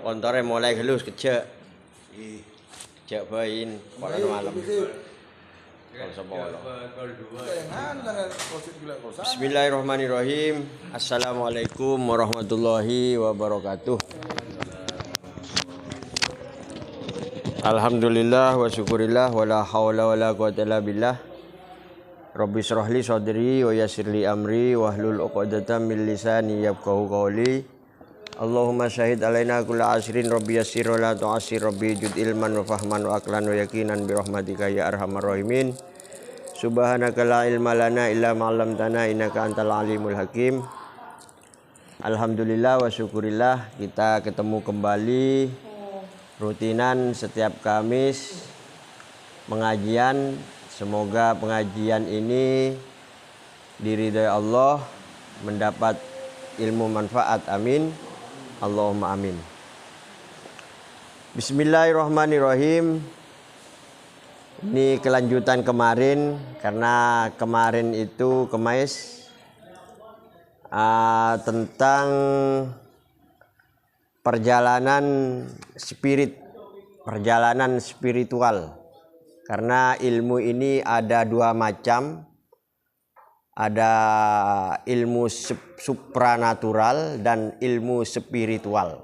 Kontore mulai gelus kecek. Cek bain pada malam. Bismillahirrahmanirrahim. Assalamualaikum warahmatullahi wabarakatuh. Alhamdulillah wa syukurillah wa la hawla wa la quwwata illa billah. Rabbi shrahli sadri wa yassirli amri wahlul 'uqdatam min lisani yafqahu qawli. Allahumma syahid alaina kulla asrin rabbi yassir wa la tu'assir rabbi jud ilman wa fahman wa aqlan wa yaqinan bi rahmatika ya arhamar rahimin. Subhanaka la ilma lana illa ma 'allamtana innaka antal alimul hakim. Alhamdulillah wa syukurillah kita ketemu kembali rutinan setiap Kamis pengajian. Semoga pengajian ini diridhai Allah, mendapat ilmu manfaat, amin. Allahumma amin. Bismillahirrahmanirrahim. Ini kelanjutan kemarin, karena kemarin itu Kemais tentang perjalanan spiritual. Karena ilmu ini ada dua macam. Ada ilmu supranatural dan ilmu spiritual.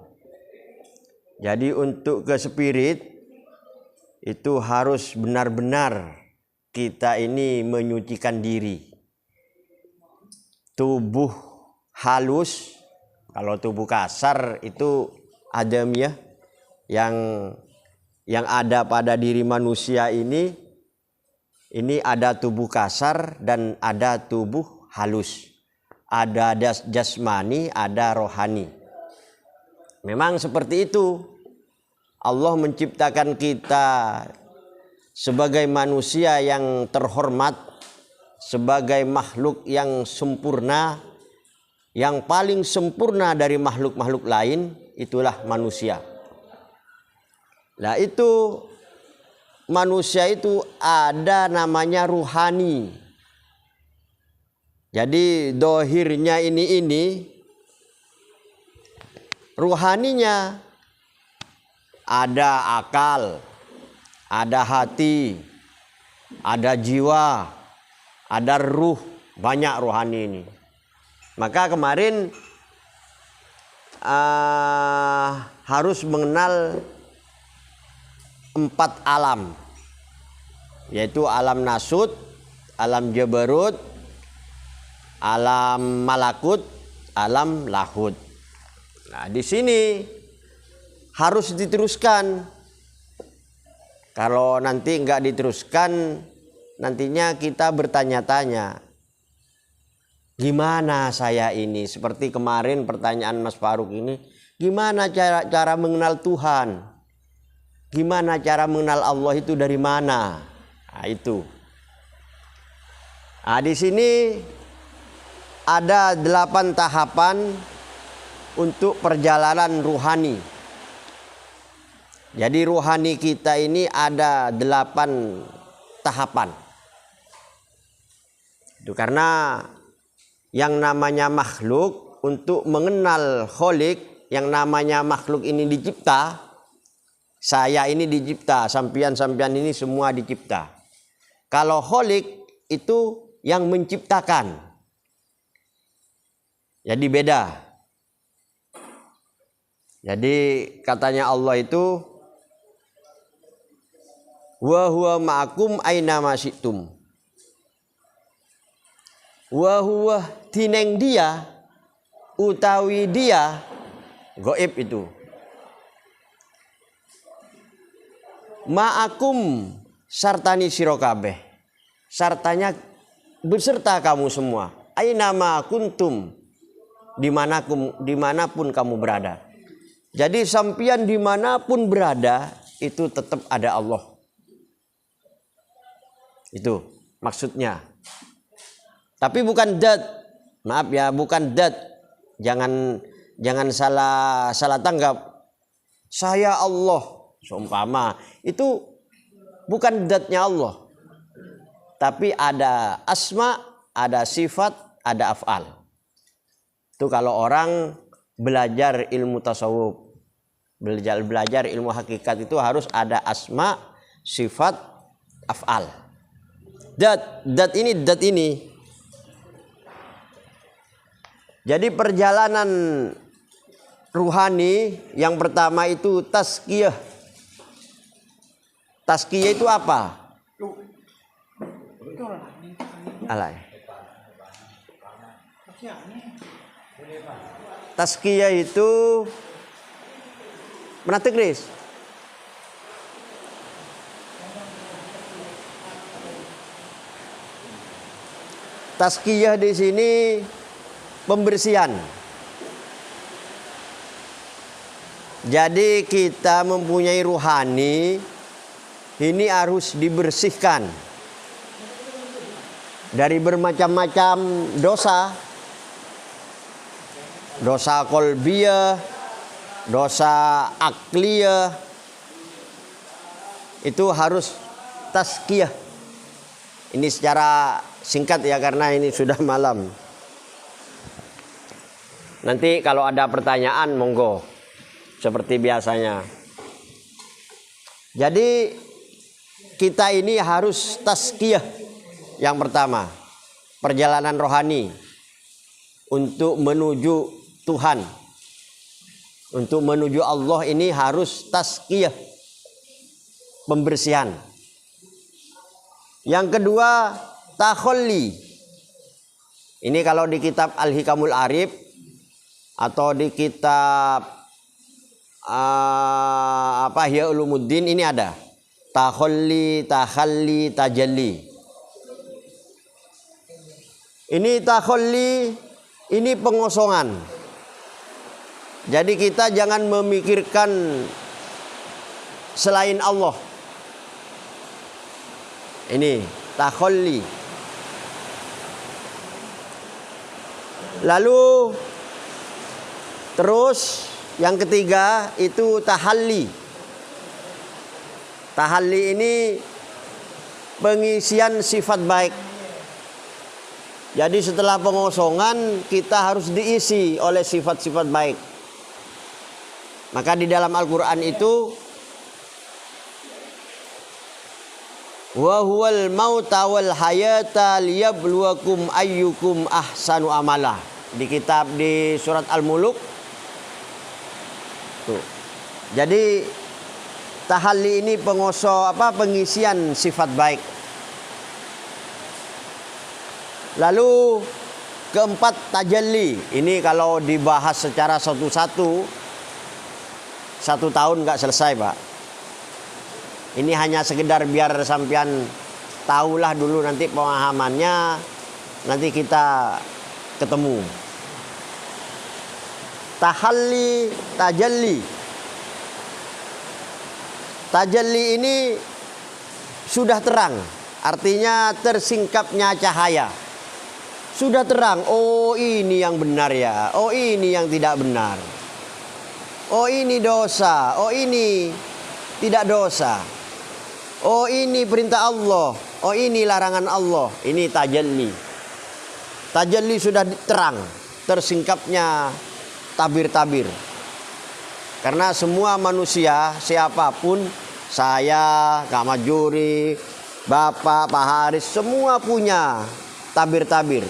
Jadi untuk ke spirit itu harus benar-benar kita ini menyucikan diri. Tubuh halus, kalau tubuh kasar itu adamiah yang ada pada diri manusia ini ada tubuh kasar dan ada tubuh halus. Ada jasmani, ada rohani. Memang seperti itu. Allah menciptakan kita sebagai manusia yang terhormat, sebagai makhluk yang sempurna, yang paling sempurna dari makhluk-makhluk lain, itulah manusia. Nah itu manusia itu ada namanya ruhani. Jadi dohirnya ini ruhaninya ada akal, ada hati, ada jiwa, ada ruh, banyak ruhani ini. Maka kemarin harus mengenal 4 alam, yaitu alam nasut, alam jabarut, alam malakut, alam lahut. Nah, di sini harus diteruskan. Kalau nanti enggak diteruskan, nantinya kita bertanya-tanya, gimana saya ini? Seperti kemarin pertanyaan Mas Faruk ini, gimana cara mengenal Tuhan? Gimana cara mengenal Allah itu dari mana? Nah, itu. Nah, di sini ada 8 tahapan untuk perjalanan ruhani. Jadi ruhani kita ini ada 8 tahapan. Itu karena yang namanya makhluk, untuk mengenal Kholik, yang namanya makhluk ini dicipta. Saya ini dicipta, sampian-sampian ini semua dicipta. Kalau Kholik itu yang menciptakan. Jadi beda. Jadi katanya Allah itu, wa huwa ma'akum aina ma syi'tum. Wa huwa tineng dia, utawi dia, gaib itu. Ma'akum sartani sira kabeh. Sartanya beserta kamu semua. Aina ma kuntum, dimanapun kamu berada. Jadi sampian dimanapun berada itu tetap ada Allah. Itu maksudnya. Tapi bukan dat. Maaf ya, bukan dat. Jangan salah tanggap. Saya Allah, seumpama itu bukan datnya Allah. Tapi ada asma, ada sifat, ada af'al. Itu kalau orang belajar ilmu tasawuf, belajar ilmu hakikat itu harus ada asma, sifat, af'al. Dat ini. Jadi perjalanan ruhani yang pertama itu tazkiyah. Tazkiyah itu apa? Alay. Tazkiyah itu menatik Kris. Tazkiyah di sini pembersihan. Jadi kita mempunyai ruhani ini harus dibersihkan dari bermacam-macam dosa. Dosa kolbiyah, dosa akliyah. Itu harus tazkiyah. Ini secara singkat ya karena ini sudah malam. Nanti kalau ada pertanyaan monggo seperti biasanya. Jadi kita ini harus tazkiyah yang pertama, perjalanan rohani untuk menuju Tuhan, untuk menuju Allah ini harus tazkiyah, pembersihan. Yang kedua, takhalli. Ini kalau di kitab Al-Hikamul Arif atau di kitab Ihya Ulumuddin ini ada takhalli, tajalli. Ini takhalli, ini pengosongan. Jadi kita jangan memikirkan selain Allah. Ini takhalli. Lalu terus yang ketiga itu tahalli. Tahalli ini pengisian sifat baik. Jadi setelah pengosongan kita harus diisi oleh sifat-sifat baik. Maka di dalam Al-Quran itu wa huwal mauta wal hayata liyabluwakum ayyukum ahsanu amala. Di kitab di surat Al-Muluk. Tuh. Jadi tahalli ini pengisian sifat baik. Lalu keempat tajalli. Ini kalau dibahas secara satu-satu 1 tahun nggak selesai, Pak. Ini hanya sekedar biar sampean tahulah dulu nanti pemahamannya, nanti kita ketemu. Tahalli, tajalli. Tajalli ini sudah terang, artinya tersingkapnya cahaya. Sudah terang, oh ini yang benar ya, oh ini yang tidak benar. Oh ini dosa, oh ini tidak dosa. Oh ini perintah Allah, oh ini larangan Allah. Ini tajalli. Tajalli sudah terang, tersingkapnya tabir-tabir. Karena semua manusia, siapapun, saya, Kak Majuri, Bapak, Pak Haris, semua punya tabir-tabir.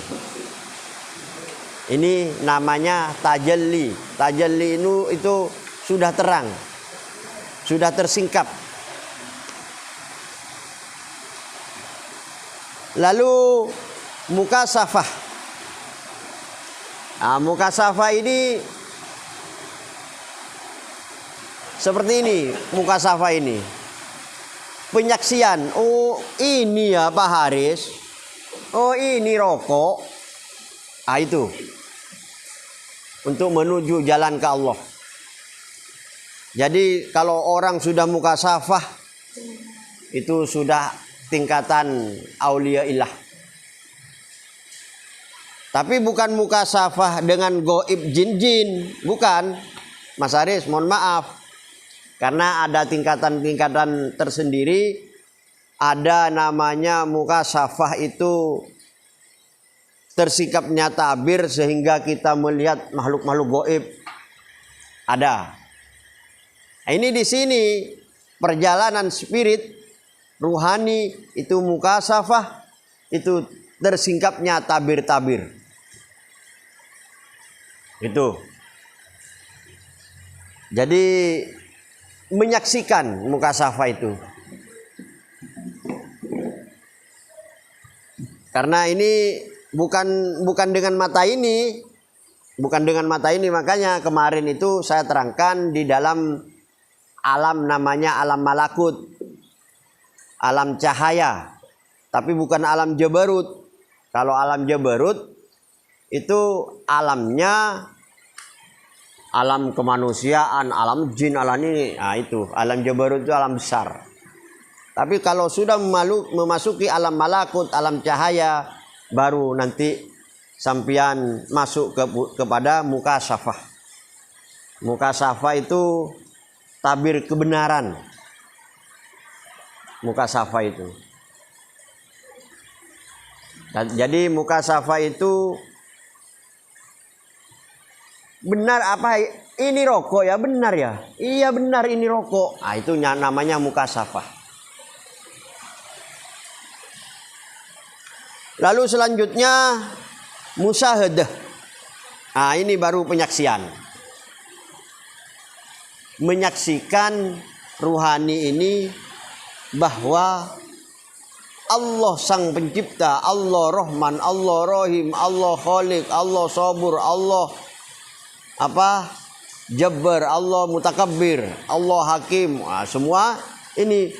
Ini namanya tajalli. Tajalli itu sudah terang, sudah tersingkap. Lalu mukasafah. Nah, mukasafah ini seperti ini, mukasafah ini. Penyaksian, oh ini ya Pak Haris, oh ini rokok. Ah itu. Untuk menuju jalan ke Allah. Jadi kalau orang sudah mukasafah itu sudah tingkatan aulia ilah. Tapi bukan mukasafah dengan goib jin-jin, bukan. Mas Haris, mohon maaf. Karena ada tingkatan-tingkatan tersendiri. Ada namanya mukasafah itu tersikapnya tabir sehingga kita melihat makhluk-makhluk goib. Ada. Nah, ini di sini perjalanan spirit ruhani itu mukasafah, itu tersingkapnya tabir-tabir. Itu. Jadi menyaksikan mukasafah itu. Karena ini bukan dengan mata ini. Bukan dengan mata ini, makanya kemarin itu saya terangkan di dalam alam namanya alam malakut, alam cahaya, tapi bukan alam jabarut. Kalau alam jabarut itu alamnya alam kemanusiaan, alam jin, alam ini, nah itu alam jabarut itu alam besar. Tapi kalau sudah memasuki alam malakut, alam cahaya, baru nanti sampian masuk kepada mukasafah. Mukasafah itu tabir kebenaran. Mukasafah itu. Jadi mukasafah itu benar apa ini rokok ya, benar ya? Iya benar ini rokok. Nah, itu namanya mukasafah. Lalu selanjutnya musyahadah. Nah, ini baru penyaksian. Menyaksikan ruhani ini bahwa Allah sang pencipta, Allah Rahman, Allah Rahim, Allah Khaliq, Allah Sabur, Allah Jabbar, Allah Mutakabbir, Allah Hakim. Nah, semua ini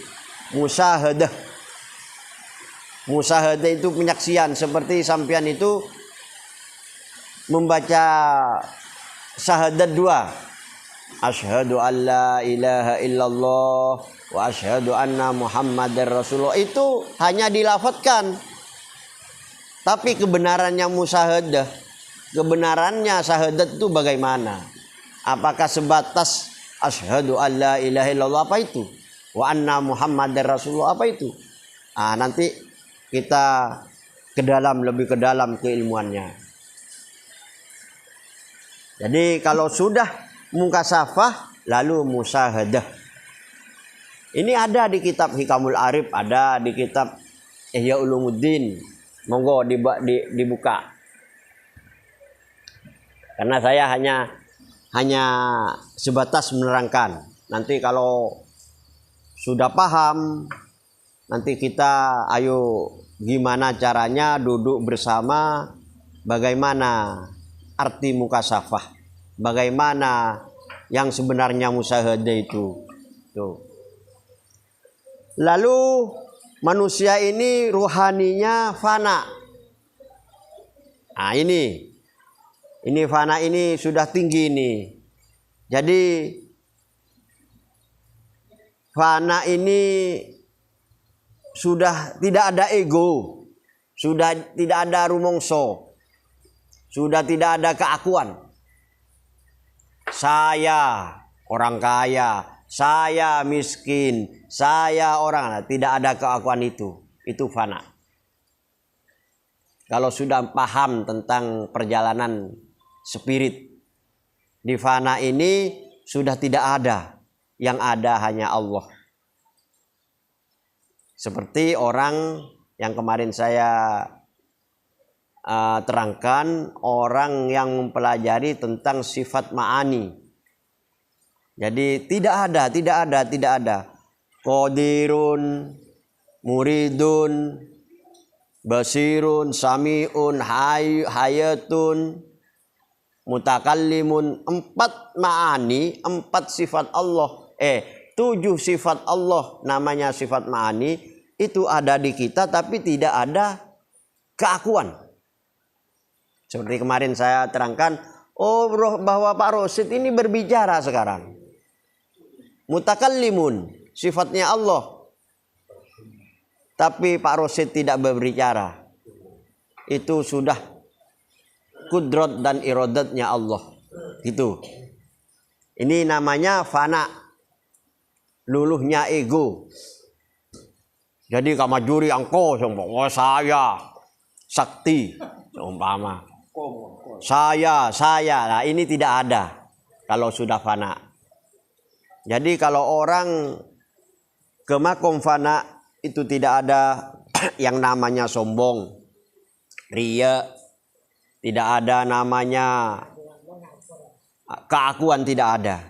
musyahadah. Musyahadah itu penyaksian, seperti sampean itu membaca syahadat 2. Asyhadu an la ilaha illallah wa asyhadu anna Muhammadar Rasulullah. Itu hanya dilafadzkan. Tapi kebenarannya musyahadah, kebenarannya syahadat itu bagaimana? Apakah sebatas asyhadu an la ilaha illallah, apa itu? Wa anna Muhammadar Rasulullah, apa itu? Nah, nanti kita lebih ke dalam keilmuannya. Jadi kalau sudah mukasafah lalu musyahadah. Ini ada di kitab Hikamul Arif, ada di kitab Ihya Ulumuddin. Monggo dibuka. Karena saya hanya sebatas menerangkan. Nanti kalau sudah paham, nanti kita ayo gimana caranya duduk bersama, bagaimana arti mukasafah, bagaimana yang sebenarnya musyahadah itu. Tuh. Lalu manusia ini ruhaninya fana. Nah, ini fana ini sudah tinggi ini. Jadi fana ini sudah tidak ada ego, sudah tidak ada rumongso, sudah tidak ada keakuan. Saya orang kaya, saya miskin, saya orang, tidak ada keakuan itu fana. Kalau sudah paham tentang perjalanan spirit di fana ini sudah tidak ada, yang ada hanya Allah. Seperti orang yang kemarin saya terangkan, orang yang mempelajari tentang sifat ma'ani. Jadi tidak ada. Qadirun, muridun, basirun, sami'un, hayatun, mutakallimun. 4 ma'ani, 4 sifat Allah. 7 sifat Allah namanya sifat ma'ani. Itu ada di kita tapi tidak ada keakuan. Seperti kemarin saya terangkan, bahwa Pak Rosid ini berbicara sekarang. Mutakallimun, sifatnya Allah. Tapi Pak Rosid tidak berbicara. Itu sudah kudrat dan iradatnya Allah. Gitu. Ini namanya fana. Luluhnya ego. Jadi kamajuri angko, saya sakti, umpama. Saya. Nah, ini tidak ada. kalau sudah fana. Jadi kalau orang ke makom fana itu tidak ada yang namanya sombong, riya, tidak ada namanya keakuan, tidak ada.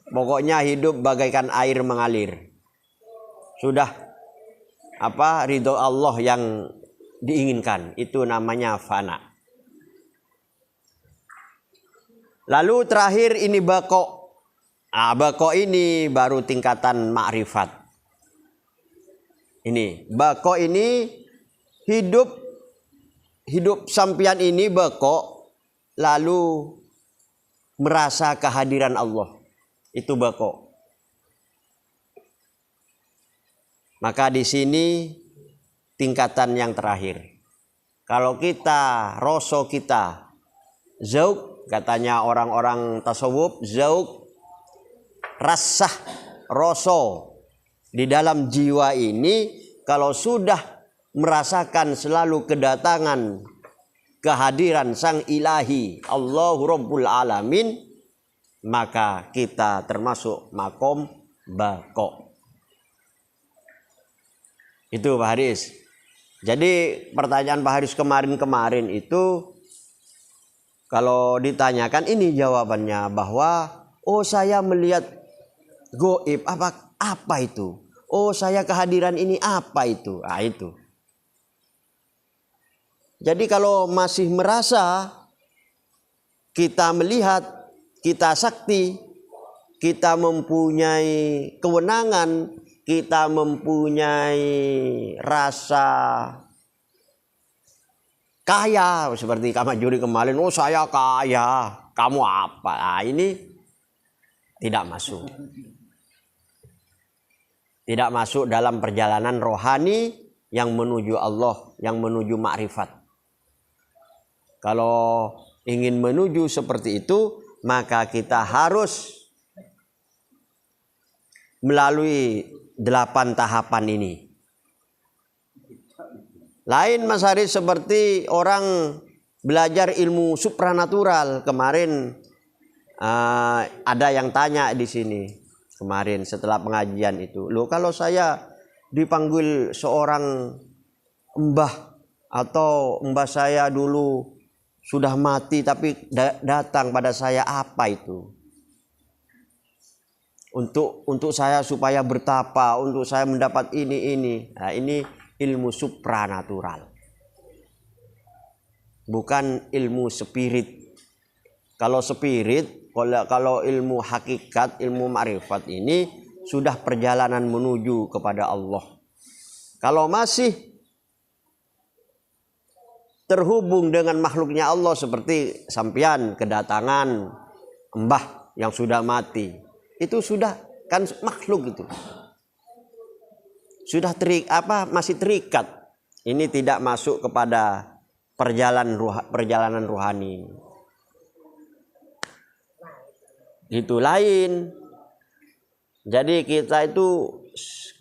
Pokoknya hidup bagaikan air mengalir. Sudah ridho Allah yang diinginkan, itu namanya fana. Lalu terakhir ini bako. Bako ini baru tingkatan ma'rifat. Ini bako ini hidup sampian ini bako, lalu merasa kehadiran Allah. Itu bako. Maka di sini tingkatan yang terakhir. Kalau kita roso kita zauk, katanya orang-orang tasawuf, zauk rasah roso di dalam jiwa ini, kalau sudah merasakan selalu kedatangan kehadiran Sang Ilahi Allahu Rabbul Alamin, maka kita termasuk makom bako. Itu Pak Haris. Jadi pertanyaan Pak Haris kemarin itu, kalau ditanyakan ini jawabannya bahwa saya melihat goib, apa itu? Saya kehadiran ini apa itu? Itu. Jadi kalau masih merasa kita melihat, kita sakti, kita mempunyai kewenangan, kita mempunyai rasa kaya, seperti Kak Majuri kemarin, saya kaya, kamu apa? Ini tidak masuk. Tidak masuk dalam perjalanan rohani yang menuju Allah, yang menuju ma'rifat. Kalau ingin menuju seperti itu, maka kita harus melalui 8 tahapan ini. Lain Mas Haris seperti orang belajar ilmu supranatural. Kemarin ada yang tanya di sini kemarin setelah pengajian itu. Loh, kalau saya dipanggil seorang mbah, atau mbah saya dulu sudah mati tapi datang pada saya, apa itu? Untuk saya supaya bertapa, untuk saya mendapat ini. Nah, ini ilmu supranatural, bukan ilmu spirit. Kalau spirit, kalau ilmu hakikat, ilmu ma'rifat ini sudah perjalanan menuju kepada Allah. Kalau masih terhubung dengan makhluknya Allah seperti sampian kedatangan mbah yang sudah mati, itu sudah kan makhluk itu. Sudah masih terikat. Ini tidak masuk kepada perjalanan rohani. Itu lain. Jadi kita itu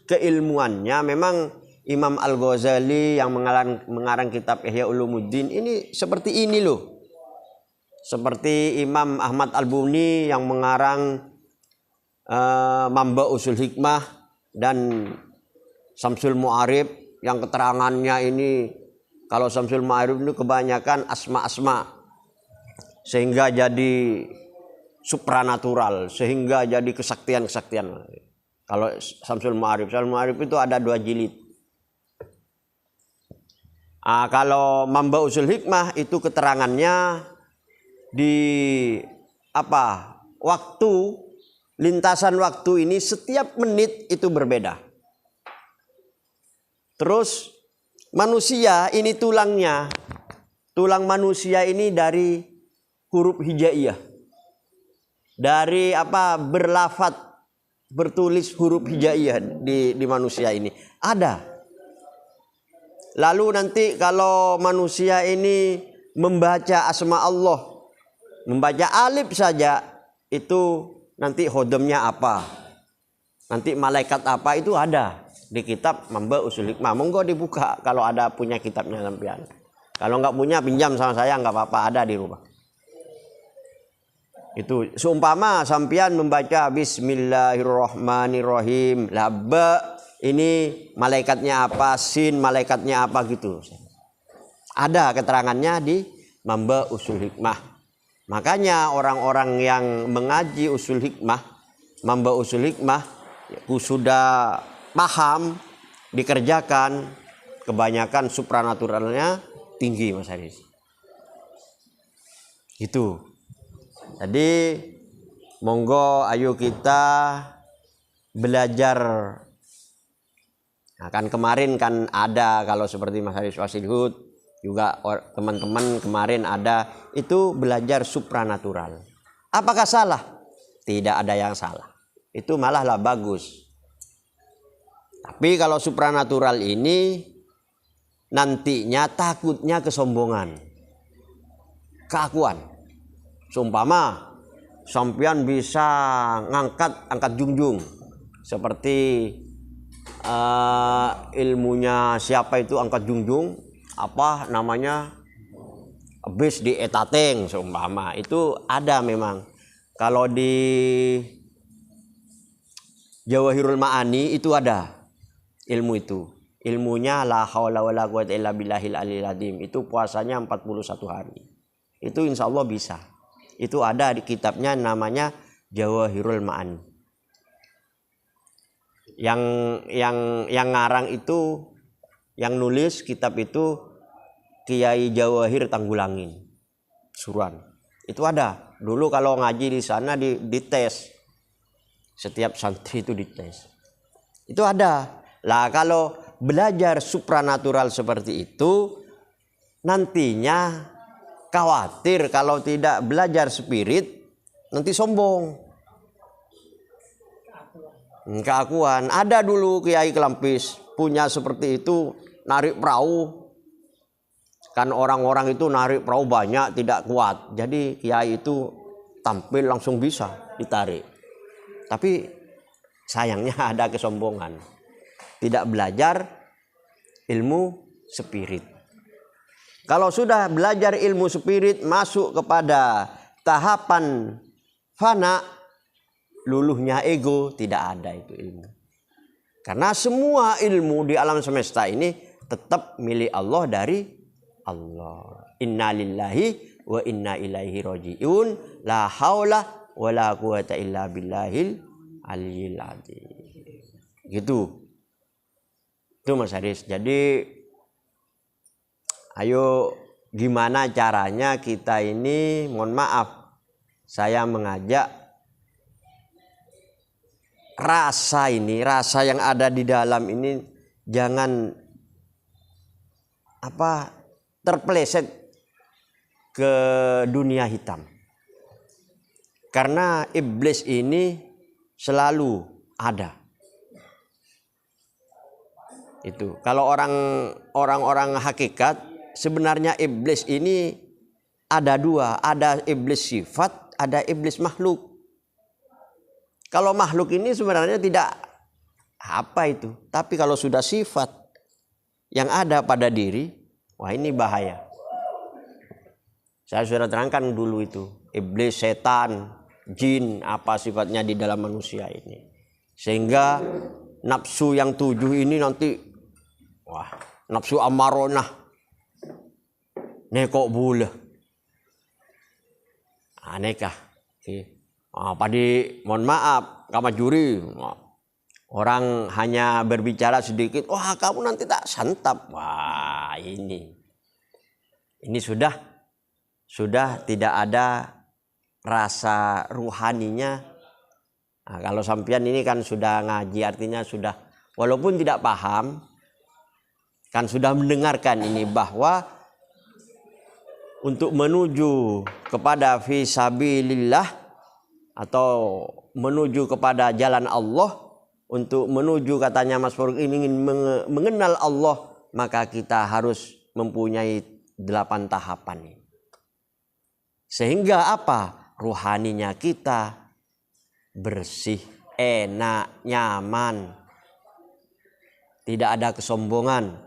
keilmuannya memang Imam Al-Ghazali yang mengarang kitab Ihya Ulumuddin ini seperti ini loh. Seperti Imam Ahmad Al-Buni yang mengarang Mamba Usul Hikmah, dan Syamsul Mu'arif yang keterangannya ini, kalau Syamsul Mu'arif itu kebanyakan asma-asma sehingga jadi supranatural, sehingga jadi kesaktian-kesaktian. Kalau Syamsul Mu'arif itu ada 2 jilid. Kalau Mamba Usul Hikmah itu keterangannya di waktu, lintasan waktu ini setiap menit itu berbeda. Terus manusia ini tulangnya, tulang manusia ini dari huruf hijaiyah, dari berlafat, bertulis huruf hijaiyah di manusia ini ada. Lalu nanti kalau manusia ini membaca asma Allah, membaca alif saja, itu nanti hodemnya apa, nanti malaikat apa, itu ada di kitab Mamba Usul Hikmah. Monggo dibuka kalau ada punya kitabnya sampean. Kalau nggak punya pinjam sama saya, nggak apa-apa, ada di rumah. Itu seumpama sampean membaca Bismillahirrahmanirrahim. Lah ba ini malaikatnya apa, sin malaikatnya apa gitu. Ada keterangannya di Mamba Usul Hikmah. Makanya orang-orang yang mengaji usul hikmah, Mamba Usul Hikmah, sudah paham, dikerjakan, kebanyakan supranaturalnya tinggi Mas Haris. Gitu. Jadi monggo ayo kita belajar. Nah, kan kemarin kan ada kalau seperti Mas Haris Wasidhud juga teman-teman kemarin ada itu belajar supranatural. Apakah salah? Tidak ada yang salah. Itu malah lah bagus. Tapi kalau supranatural ini nantinya takutnya kesombongan, keakuan. Seumpama sampean bisa angkat jungjung seperti ilmunya siapa itu angkat jungjung apa namanya bis di etateng seumpama itu ada memang. Kalau di Jawahirul Ma'ani itu ada ilmu itu. Ilmunya la haula wala quwwata illa billahil aliyil azim. Itu puasanya 41 hari. Itu insya Allah bisa. Itu ada di kitabnya namanya Jawahirul Ma'ani. Yang ngarang itu, yang nulis kitab itu Kiai Jawahir Tanggulangin Suruhan. Itu ada. Dulu kalau ngaji di sana dites. Setiap santri itu dites. Itu ada. Lah kalau belajar supranatural seperti itu nantinya khawatir kalau tidak belajar spirit nanti sombong. Keakuan. Ada dulu Kiai Kelampis punya seperti itu, narik perahu. Kan orang-orang itu narik perahu banyak tidak kuat. Jadi Kiai itu tampil langsung bisa ditarik. Tapi sayangnya ada kesombongan. Tidak belajar ilmu spirit. Kalau sudah belajar ilmu spirit masuk kepada tahapan fana, luluhnya ego, tidak ada itu ilmu. Karena semua ilmu di alam semesta ini tetap milik Allah dari Allah. Inna lillahi wa inna ilaihi raji'un. La haula wa la quwata illa billahil aliyil azim. Gitu. Itu Mas Haris. Jadi ayo gimana caranya kita ini, mohon maaf, saya mengajak rasa ini, rasa yang ada di dalam ini jangan terpeleset ke dunia hitam. Karena iblis ini selalu ada. Itu. Kalau orang-orang hakikat sebenarnya iblis ini ada dua, ada iblis sifat, ada iblis makhluk. Kalau makhluk ini sebenarnya tidak apa itu, tapi kalau sudah sifat yang ada pada diri, wah ini bahaya. Saya sudah terangkan dulu itu, iblis, setan, jin, apa sifatnya di dalam manusia ini. Sehingga nafsu yang 7 ini nanti, wah, nafsu amaronah. Nekok bula. Aneka. Padi mohon maaf, kamajuri. Orang hanya berbicara sedikit, wah kamu nanti tak santap. Wah ini sudah tidak ada rasa ruhaninya. Nah, kalau sampean ini kan sudah ngaji artinya sudah walaupun tidak paham kan sudah mendengarkan ini bahwa untuk menuju kepada fisabilillah atau menuju kepada jalan Allah, untuk menuju katanya Mas Faruk ini ingin mengenal Allah, maka kita harus mempunyai 8 tahapan ini. Sehingga apa? Ruhaninya kita bersih, enak, nyaman. Tidak ada kesombongan,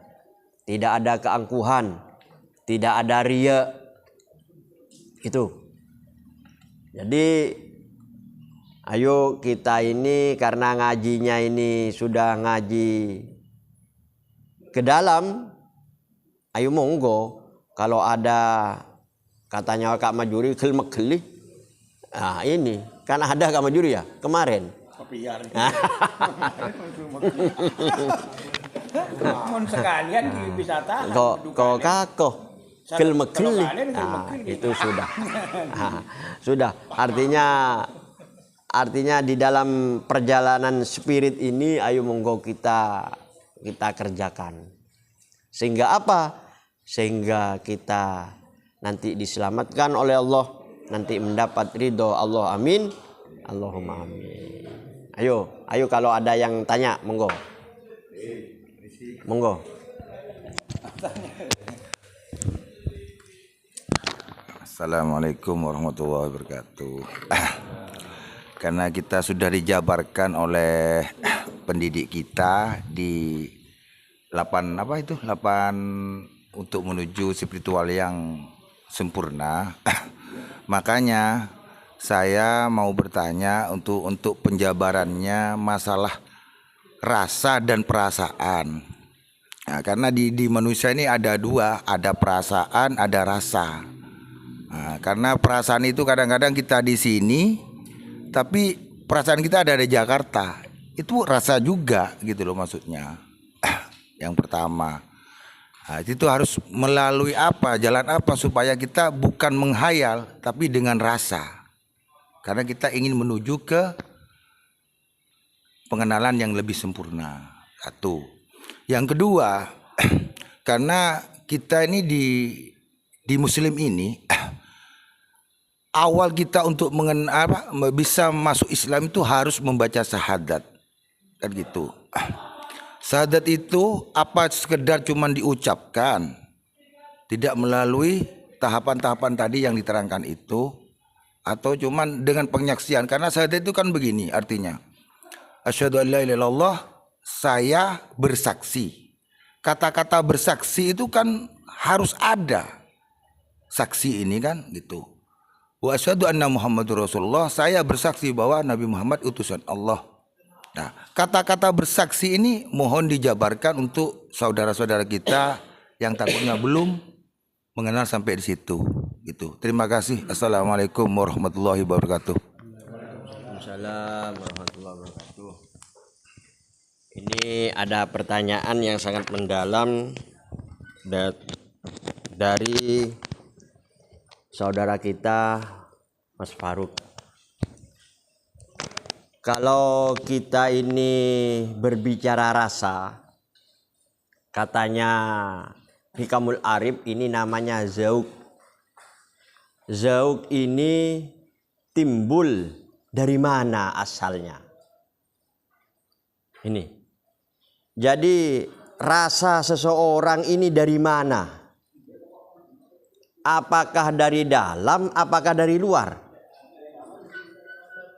tidak ada keangkuhan, tidak ada riya. Itu. Jadi ayo kita ini karena ngajinya ini sudah ngaji ke dalam, ayo monggo kalau ada katanya Kak Majuri kelmek-kelih. Nah ini kan ada Kak Majuri ya kemarin. Mohon sekalian di wisata. Kok kakoh kelmek-kelih. Itu sudah. Sudah. Artinya di dalam perjalanan spirit ini ayo monggo kita kerjakan. Sehingga apa? Sehingga kita nanti diselamatkan oleh Allah, nanti mendapat ridho Allah. Amin. Allahumma amin. Ayo kalau ada yang tanya, monggo. Monggo. Assalamualaikum warahmatullahi wabarakatuh. Karena kita sudah dijabarkan oleh pendidik kita di 8 untuk menuju spiritual yang sempurna. Makanya saya mau bertanya untuk penjabarannya masalah rasa dan perasaan. Nah, karena di manusia ini ada dua, ada perasaan, ada rasa. Nah, karena perasaan itu kadang-kadang kita di sini, tapi perasaan kita ada di Jakarta. Itu rasa juga gitu loh maksudnya. Yang pertama, nah, itu harus melalui apa, jalan apa supaya kita bukan menghayal, tapi dengan rasa. Karena kita ingin menuju ke pengenalan yang lebih sempurna. Satu. Yang kedua, karena kita ini di Muslim ini, awal kita untuk bisa masuk Islam itu harus membaca syahadat. Kan gitu. Syahadat itu apa sekedar cuman diucapkan, tidak melalui tahapan-tahapan tadi yang diterangkan itu, atau cuman dengan penyaksian. Karena syahadat itu kan begini artinya, asyhadu an la ilaha illallah, saya bersaksi. Kata-kata bersaksi itu kan harus ada saksi ini kan gitu. Wa asyhadu anna Muhammadur Rasulullah, saya bersaksi bahwa Nabi Muhammad utusan Allah. Nah, kata-kata bersaksi ini mohon dijabarkan untuk saudara-saudara kita yang takutnya belum mengenal sampai di situ. Gitu. Terima kasih. Assalamualaikum warahmatullahi wabarakatuh. Waalaikumsalam warahmatullahi wabarakatuh. Ini ada pertanyaan yang sangat mendalam dari saudara kita Mas Faruk. Kalau kita ini berbicara rasa, katanya Hikamul Arif ini namanya zauk. Zauk ini timbul dari mana asalnya? Ini. Jadi rasa seseorang ini dari mana? Apakah dari dalam, apakah dari luar?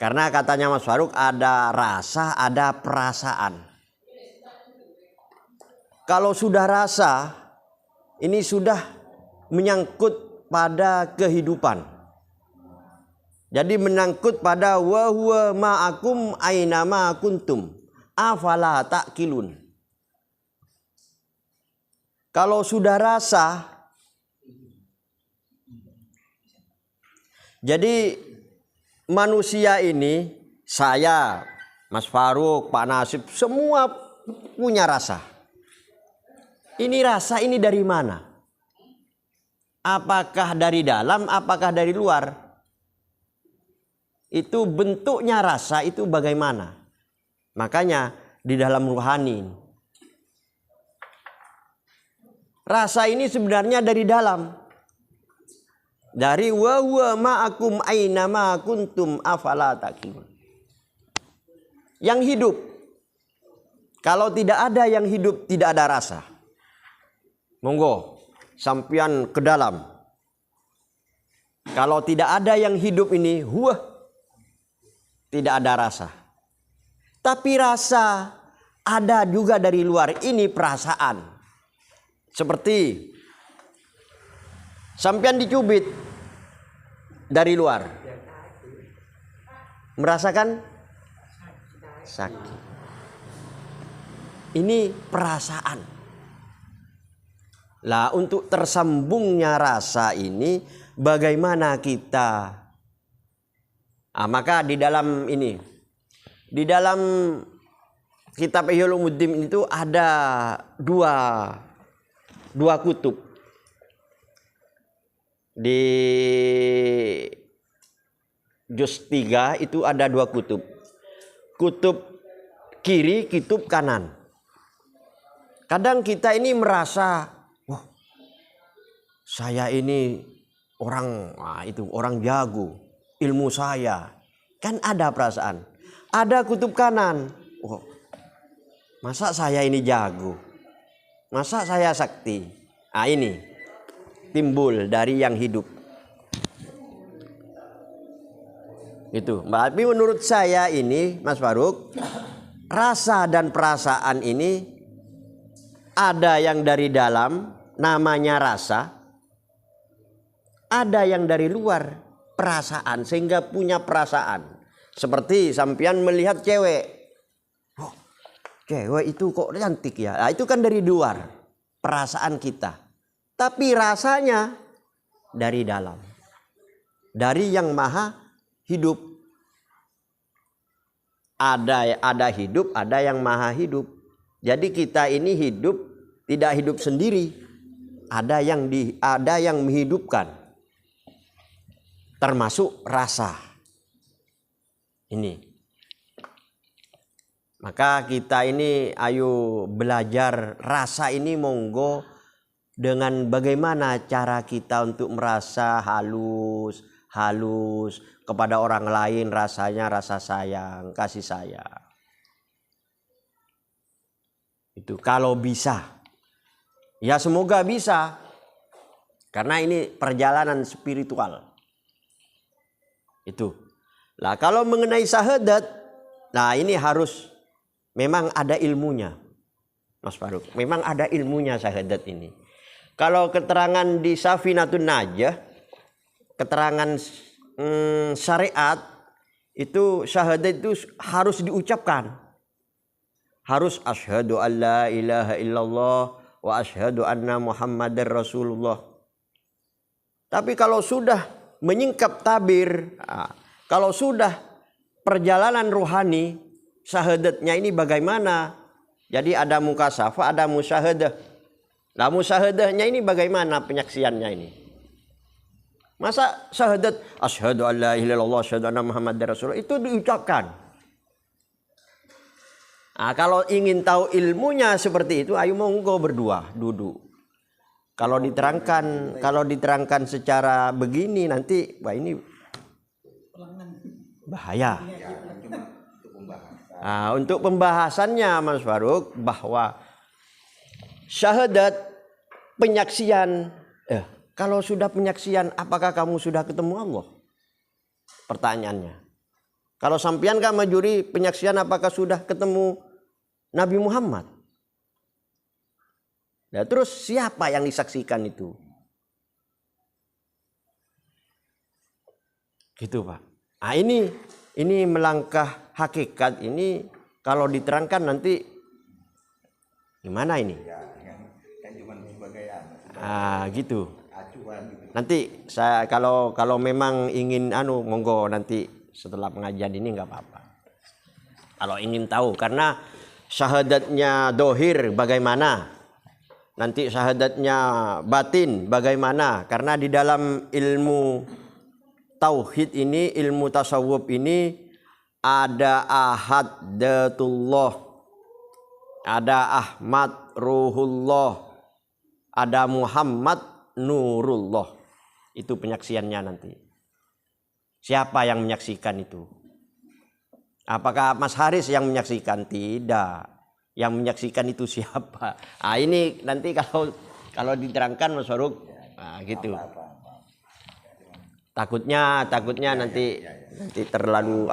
Karena katanya Mas Faruk ada rasa, ada perasaan. Kalau sudah rasa, ini sudah menyangkut pada kehidupan. Jadi menyangkut pada wa huwa ma'akum aina ma kuntum afala ta'qilun. Kalau sudah rasa, jadi manusia ini, saya, Mas Faruk, Pak Nasib, semua punya rasa. Ini rasa ini dari mana? Apakah dari dalam, apakah dari luar? Itu bentuknya rasa itu bagaimana? Makanya di dalam ruhani, rasa ini sebenarnya dari dalam. Dari wa huwa ma'akum aina ma kuntum afala taqilun. Yang hidup. Kalau tidak ada yang hidup, tidak ada rasa. Monggo sampian ke dalam. Kalau tidak ada yang hidup ini, tidak ada rasa. Tapi rasa ada juga dari luar. Ini perasaan. Seperti sampian dicubit dari luar. Merasakan sakit. Ini perasaan. Lah untuk tersambungnya rasa ini bagaimana kita? Maka di dalam ini, di dalam kitab Ihya Ulumuddin itu ada dua kutub. Di juz 3 itu ada dua kutub. Kutub kiri, kutub kanan. Kadang kita ini merasa, wah, saya ini orang jago, ilmu saya. Kan ada perasaan. Ada kutub kanan. Wah, masa saya ini jago? Masa saya sakti? Ini timbul dari yang hidup. Itu. Tapi menurut saya ini, Mas Faruk, rasa dan perasaan ini ada yang dari dalam, namanya rasa. Ada yang dari luar, perasaan, sehingga punya perasaan. Seperti sampean melihat cewek. Oh, cewek itu kok cantik ya. Nah, itu kan dari luar, perasaan kita. Tapi rasanya dari dalam. Dari yang maha hidup. Ada hidup, ada yang maha hidup. Jadi kita ini hidup, tidak hidup sendiri. Ada yang menghidupkan. Termasuk rasa. Ini. Maka kita ini ayo belajar rasa ini, monggo, dengan bagaimana cara kita untuk merasa halus kepada orang lain, rasanya rasa sayang, kasih sayang. Itu kalau bisa. Ya semoga bisa. Karena ini perjalanan spiritual. Itu. Lah kalau mengenai syahadat, nah ini harus memang ada ilmunya. Mas Faruk, memang ada ilmunya syahadat ini. Kalau keterangan di Safinatun Najah, keterangan syariat, itu syahadat itu harus diucapkan. Harus asyhadu an la ilaha illallah wa asyhadu anna Muhammadar Rasulullah. Tapi kalau sudah menyingkap tabir, kalau sudah perjalanan rohani, syahadatnya ini bagaimana? Jadi ada mukasafah, ada musyahadah. Nah musyahadahnya ini bagaimana penyaksiannya ini? Masa syahadat asyhadu an la ilaha illallah asyhadu anna Muhammadar Rasulullah itu diucapkan. Nah, kalau ingin tahu ilmunya seperti itu, ayo monggo berdua duduk. Kalau diterangkan secara begini nanti, wah ini bahaya. Nah, untuk pembahasannya Mas Faruk, bahwa syahadat penyaksian, kalau sudah penyaksian, apakah kamu sudah ketemu Allah? Pertanyaannya. Kalau sampean kan majuri penyaksian, apakah sudah ketemu Nabi Muhammad? Nah, terus siapa yang disaksikan itu? Gitu Pak. Nah ini melangkah hakikat ini kalau diterangkan nanti gimana ini? Gitu. Nanti saya kalau memang ingin monggo nanti setelah pengajian ini nggak apa-apa. Kalau ingin tahu, karena syahadatnya dohir bagaimana, nanti syahadatnya batin bagaimana, karena di dalam ilmu tauhid ini, ilmu tasawuf ini ada Ahad Datullah, ada Ahmad Ruhullah, ada Muhammad Nurullah. Itu penyaksiannya nanti. Siapa yang menyaksikan itu? Apakah Mas Haris yang menyaksikan? Tidak. Yang menyaksikan itu siapa? Ini nanti kalau diterangkan Mas Faruk, gitu. Takutnya nanti terlalu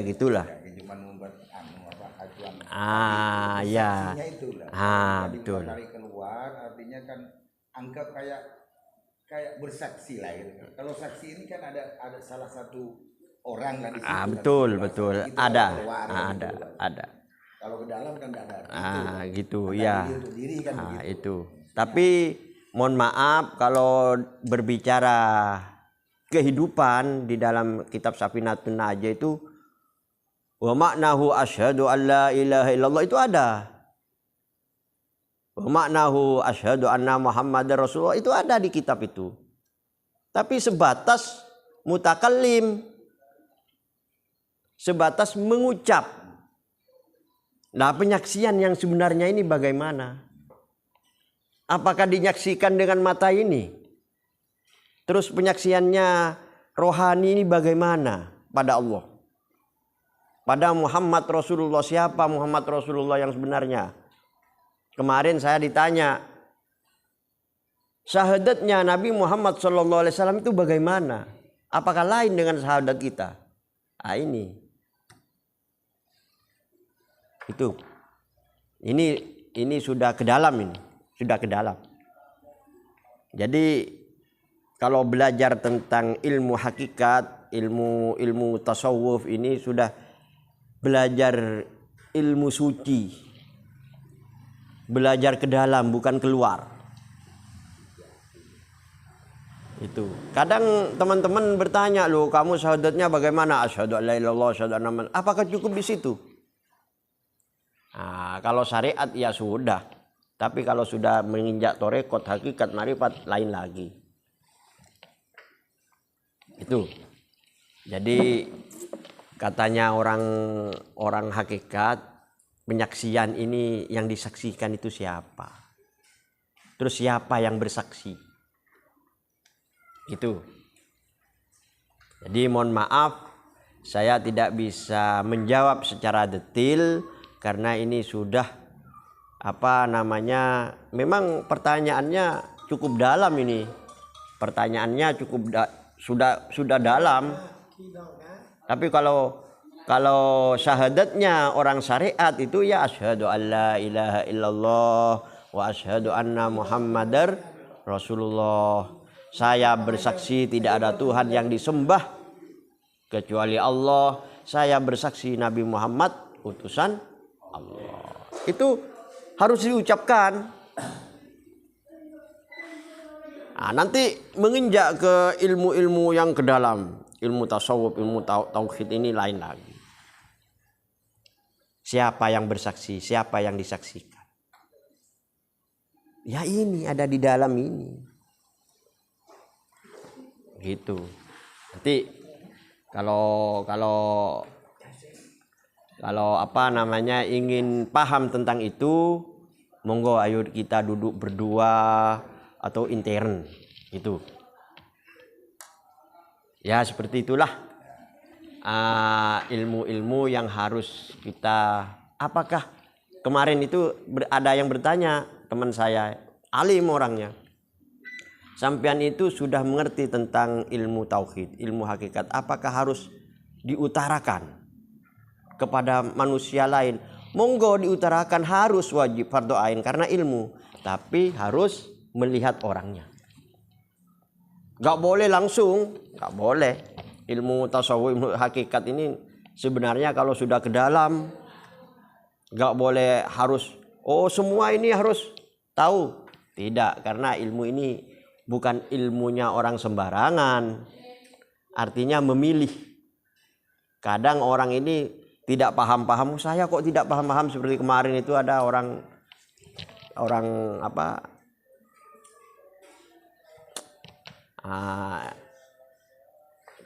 gitulah. Ya. Betul. Tarik keluar artinya kan anggap kayak bersaksi lah gitu. Kalau saksi ini kan ada salah satu orang lah di situ. Betul, betul. Itu Ada. keluar, Ada, gitu. ada. Kalau ke dalam kan tidak ada. Gitu, Mata ya. diri untuk diri kan begitu. Itu. Tapi mohon maaf kalau berbicara kehidupan di dalam kitab Safinatun Najah itu wa maknahu asyhadu an la ilaha illallah itu ada. Wa maknahu asyhadu anna Muhammadar Rasulullah itu ada di kitab itu. Tapi sebatas mutakallim, sebatas mengucap. Nah, penyaksian yang sebenarnya ini bagaimana? Apakah dinyaksikan dengan mata ini? Terus penyaksiannya rohani ini bagaimana pada Allah? Pada Muhammad Rasulullah, siapa Muhammad Rasulullah yang sebenarnya? Kemarin saya ditanya, syahadatnya Nabi Muhammad SAW itu bagaimana? Apakah lain dengan syahadat kita? Ini. Itu. Ini sudah ke dalam ini. Sudah ke dalam. Jadi kalau belajar tentang ilmu hakikat, ilmu tasawuf ini sudah belajar ilmu suci. Belajar ke dalam bukan keluar. Itu. Kadang teman-teman bertanya, "Loh, kamu syahadatnya bagaimana?" Asyhadu an la ilaha illallah, asyhadu anna Muhammadan. Apakah cukup di situ? Nah, kalau syariat ya sudah. Tapi kalau sudah menginjak torekot, hakikat, marifat lain lagi. Itu. Jadi katanya orang hakikat, penyaksian ini yang disaksikan itu siapa? Terus siapa yang bersaksi? Itu. Jadi mohon maaf, saya tidak bisa menjawab secara detail karena ini sudah memang pertanyaannya cukup dalam ini. Pertanyaannya cukup sudah dalam. Tapi kalau syahadatnya orang syariat itu ya asyhadu an la ilaha illallah wa asyhadu anna Muhammadar Rasulullah. Saya bersaksi tidak ada Tuhan yang disembah kecuali Allah. Saya bersaksi Nabi Muhammad utusan Allah. Itu harus diucapkan. Nah, nanti menginjak ke ilmu-ilmu yang ke dalam. Ilmu tasawuf, ilmu tauhid ini lain lagi. Siapa yang bersaksi, siapa yang disaksikan? Ya ini ada di dalam ini. Gitu. Nanti kalau ingin paham tentang itu, monggo ayo kita duduk berdua atau intern gitu. Ya seperti itulah ilmu-ilmu yang harus kita. Apakah kemarin itu ada yang bertanya, teman saya alim orangnya, sampean itu sudah mengerti tentang ilmu tauhid, ilmu hakikat, apakah harus diutarakan kepada manusia lain? Monggo diutarakan, harus wajib fardhu ain karena ilmu, tapi harus melihat orangnya. Gak boleh langsung, gak boleh. Ilmu tasawuf, ilmu hakikat ini sebenarnya kalau sudah ke dalam, gak boleh harus, semua ini harus tahu. Tidak, karena ilmu ini bukan ilmunya orang sembarangan. Artinya memilih. Kadang orang ini tidak paham-paham, saya kok tidak paham-paham seperti kemarin itu ada orang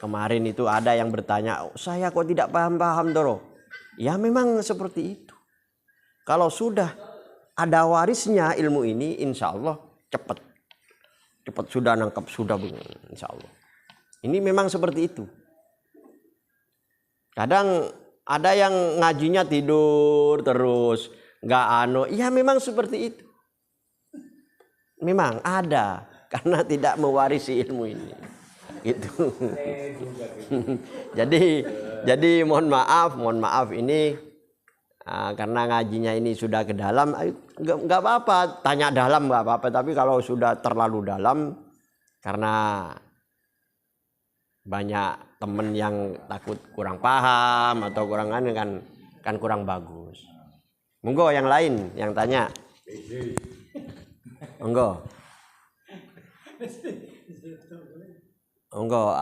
kemarin itu ada yang bertanya, saya kok tidak paham-paham Doro. Ya memang seperti itu. Kalau sudah ada warisnya ilmu ini, insya Allah cepat sudah nangkap, sudah insya Allah. Ini memang seperti itu. Kadang ada yang ngajinya tidur terus, ya memang seperti itu. Memang ada, karena tidak mewarisi ilmu ini. Gitu. jadi mohon maaf ini karena ngajinya ini sudah ke dalam, nggak apa-apa, tanya dalam nggak apa-apa. Tapi kalau sudah terlalu dalam, karena banyak temen yang takut kurang paham atau kurang anu kan kurang bagus. Monggo yang lain yang tanya. Monggo. Monggo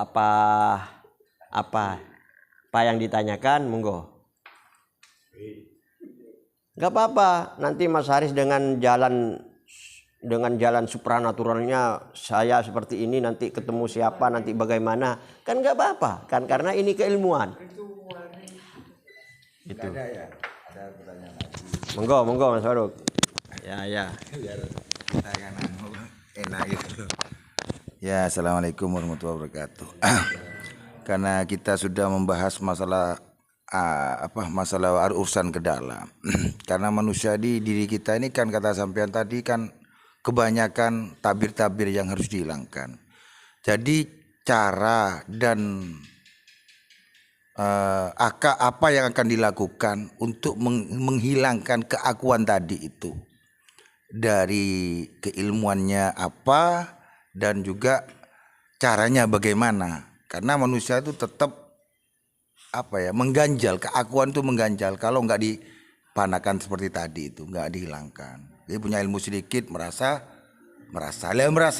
apa yang ditanyakan, monggo. Gak apa-apa, nanti Mas Haris dengan jalan supranaturalnya saya seperti ini, nanti ketemu siapa, nanti bagaimana, kan gak apa-apa, kan karena ini keilmuan. Itu. Ada pertanyaan lagi. Monggo Mas Faruk. Ya. Biar enak gitu. Ya, assalamualaikum warahmatullahi wabarakatuh. Karena kita sudah membahas masalah urusan ke dalam. Karena manusia di diri kita ini kan kata sampean tadi kan kebanyakan tabir-tabir yang harus dihilangkan. Jadi cara dan apa yang akan dilakukan untuk menghilangkan keakuan tadi itu, dari keilmuannya apa dan juga caranya bagaimana. Karena manusia itu tetap mengganjal, keakuan itu mengganjal kalau nggak dipanakan seperti tadi itu, nggak dihilangkan. Dia punya ilmu sedikit merasa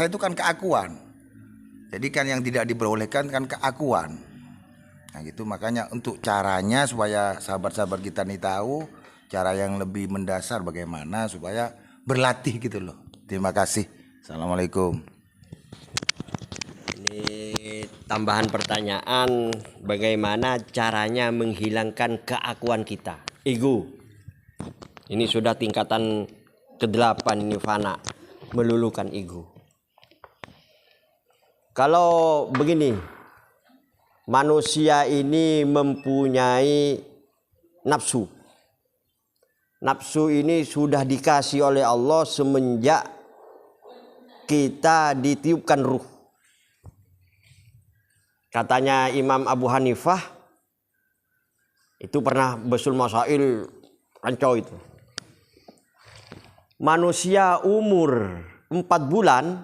itu kan keakuan. Jadi kan yang tidak diperbolehkan kan keakuan. Nah gitu, makanya untuk caranya supaya sahabat-sahabat kita nih tahu cara yang lebih mendasar bagaimana supaya berlatih gitu loh. Terima kasih. Assalamualaikum. Ini tambahan pertanyaan, bagaimana caranya menghilangkan keakuan kita, ego. Ini sudah tingkatan ke-8 ini fana, melulukan ego. Kalau begini, manusia ini mempunyai nafsu. Nafsu ini sudah dikasih oleh Allah semenjak kita ditiupkan ruh. Katanya Imam Abu Hanifah, itu pernah Basul Masail rancau itu. Manusia umur 4 bulan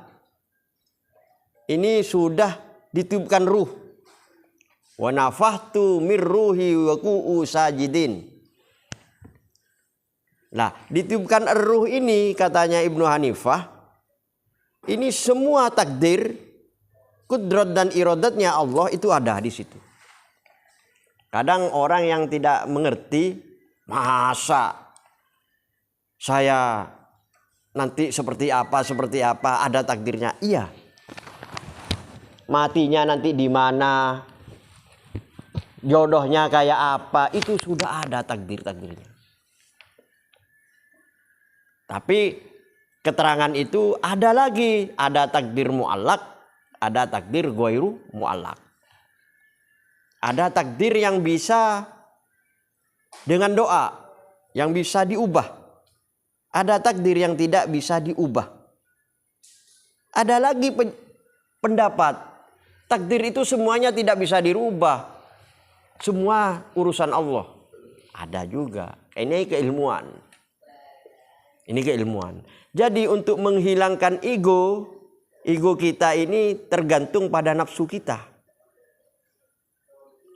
ini sudah ditiupkan ruh. Wa nafahtu mir ruhi wa qu'u sajidin. Nah, ditiupkan ruh ini katanya Ibnu Hanifah, ini semua takdir, kudrat dan iradatnya Allah itu ada di situ. Kadang orang yang tidak mengerti, masa saya nanti seperti apa ada takdirnya. Iya. Matinya nanti di mana, jodohnya kayak apa, itu sudah ada takdirnya. Tapi keterangan itu ada lagi, ada takdir mu'allaq, ada takdir ghairu mu'allaq. Ada takdir yang bisa dengan doa, yang bisa diubah. Ada takdir yang tidak bisa diubah. Ada lagi pendapat, takdir itu semuanya tidak bisa dirubah. Semua urusan Allah. Ada juga. Ini keilmuan. Ini keilmuan. Jadi untuk menghilangkan ego kita ini tergantung pada nafsu kita.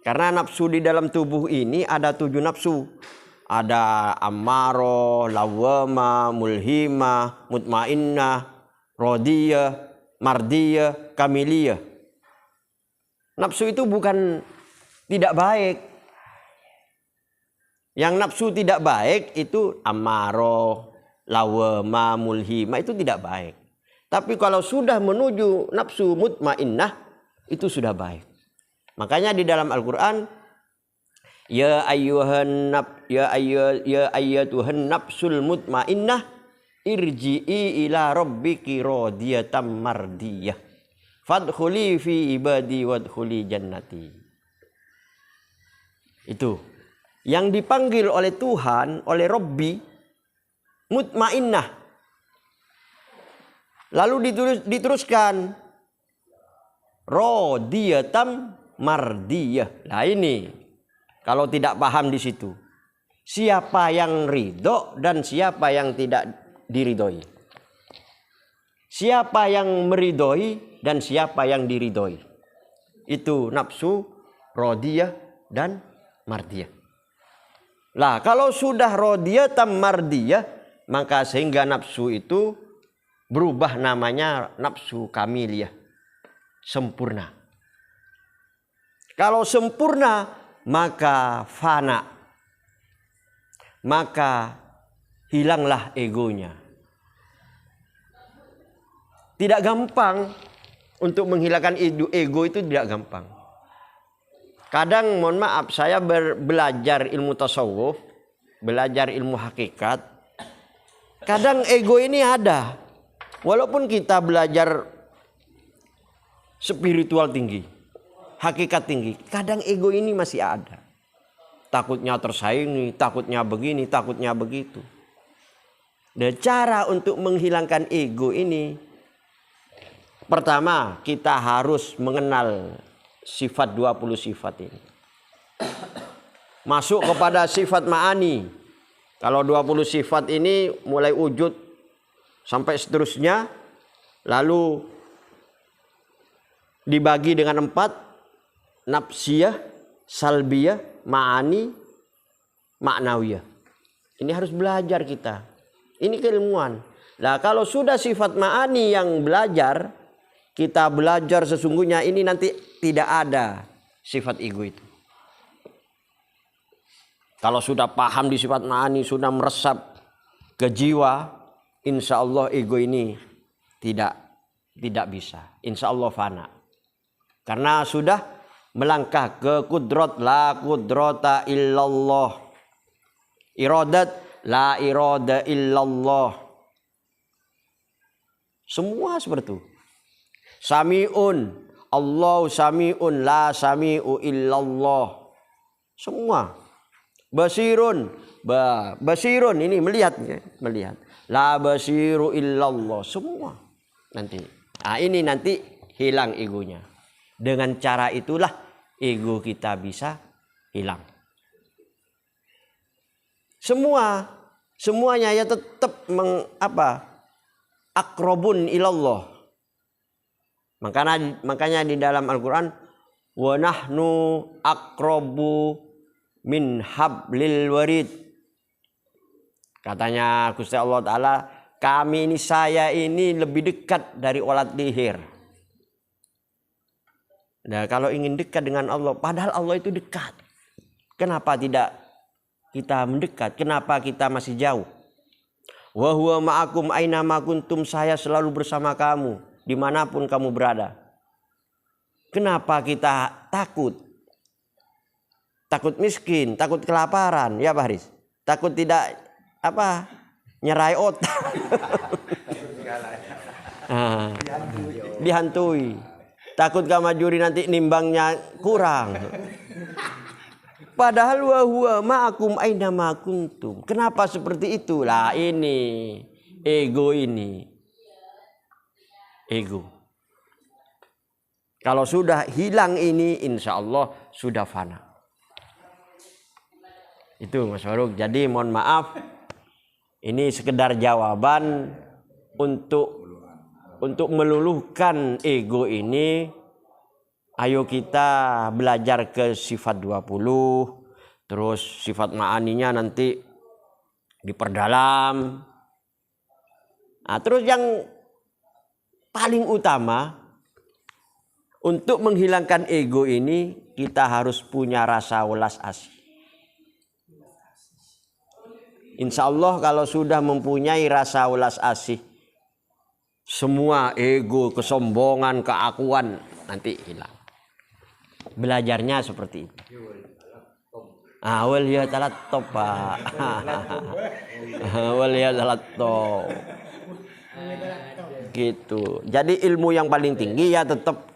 Karena nafsu di dalam tubuh ini ada 7 nafsu. Ada ammaroh, lawwamah, mulhimah, mutmainnah, rodiyah, mardiyah, kamiliyah. Nafsu itu bukan tidak baik. Yang nafsu tidak baik itu ammaroh, lawwamah, mulhimah, itu tidak baik. Tapi kalau sudah menuju nafsu mutmainnah, itu sudah baik. Makanya di dalam Al-Quran, ya ayyatuhan nafsul mutmainnah irji'i ila rabbiki radiyatan mardiyah fadkhuli fi ibadi wadkhuli jannati. Itu yang dipanggil oleh Tuhan, oleh Rabbi, mutmainnah. Lalu diteruskan radiyatan mardiyah. Nah ini kalau tidak paham di situ, siapa yang ridho dan siapa yang tidak diridhoi. Siapa yang meridhoi dan siapa yang diridhoi. Itu nafsu rodiyah dan mardiyah. Lah kalau sudah rodiyah tam mardiyah, maka sehingga nafsu itu berubah namanya nafsu kamiliyah, sempurna. Kalau sempurna maka fana, maka hilanglah egonya. Tidak gampang untuk menghilangkan ego, itu tidak gampang. Kadang mohon maaf, saya belajar ilmu tasawuf, belajar ilmu hakikat. Kadang ego ini ada. Walaupun kita belajar spiritual tinggi, hakikat tinggi, kadang ego ini masih ada. Takutnya tersaingi, takutnya begini, takutnya begitu. Dan cara untuk menghilangkan ego ini, pertama kita harus mengenal sifat 20 sifat ini. Masuk kepada sifat ma'ani. Kalau 20 sifat ini mulai wujud sampai seterusnya, lalu dibagi dengan 4, nafsiyah, salbiyah, ma'ani, ma'nawiyah. Ini harus belajar kita. Ini keilmuan. Nah kalau sudah sifat ma'ani yang belajar, kita belajar sesungguhnya, ini nanti tidak ada sifat ego itu. Kalau sudah paham di sifat ma'ani, sudah meresap ke jiwa, insya Allah ego ini tidak bisa. Insya Allah fana. Karena sudah melangkah ke kudrat, la kudrata illallah. Iradat, la irada illallah. Semua seperti itu. Sami'un, Allah sami'un, la sami'u illallah. Semua. Basirun, basirun ini melihat. La basiru illallah. Semua. Nanti. Nah ini nanti hilang egonya. Dengan cara itulah ego kita bisa hilang. Semuanya ya tetap akrobun ilallah. Makanya di dalam Al-Quran, wa nahnu akrobu min hablil warid. Katanya Gusti Allah Ta'ala, kami ini, saya ini lebih dekat dari ulat leher. Nah kalau ingin dekat dengan Allah, padahal Allah itu dekat. Kenapa tidak kita mendekat? Kenapa kita masih jauh? Wa huwa ma'akum aina ma kuntum, saya selalu bersama kamu dimanapun kamu berada. Kenapa kita takut? Takut miskin, takut kelaparan, ya Pak Haris? Takut tidak nyerai otak. Dihantui. Takut kamajuri nanti nimbangnya kurang. Padahal wa huwa ma'akum aina ma kuntum. Kenapa seperti itu? Lah ini ego ini. Ego. Kalau sudah hilang ini, insya Allah sudah fana. Itu Mas Faruk. Jadi mohon maaf, ini sekedar jawaban untuk meluluhkan ego ini. Ayo kita belajar ke sifat 20, terus sifat ma'aninya nanti diperdalam. Nah, terus yang paling utama untuk menghilangkan ego ini, kita harus punya rasa welas asih. Insya Allah kalau sudah mempunyai rasa welas asih, semua ego, kesombongan, keakuan nanti hilang. Belajarnya seperti itu. Awal ya talatop Pak. Awal ya talatop. Gitu. Jadi ilmu yang paling tinggi ya tetap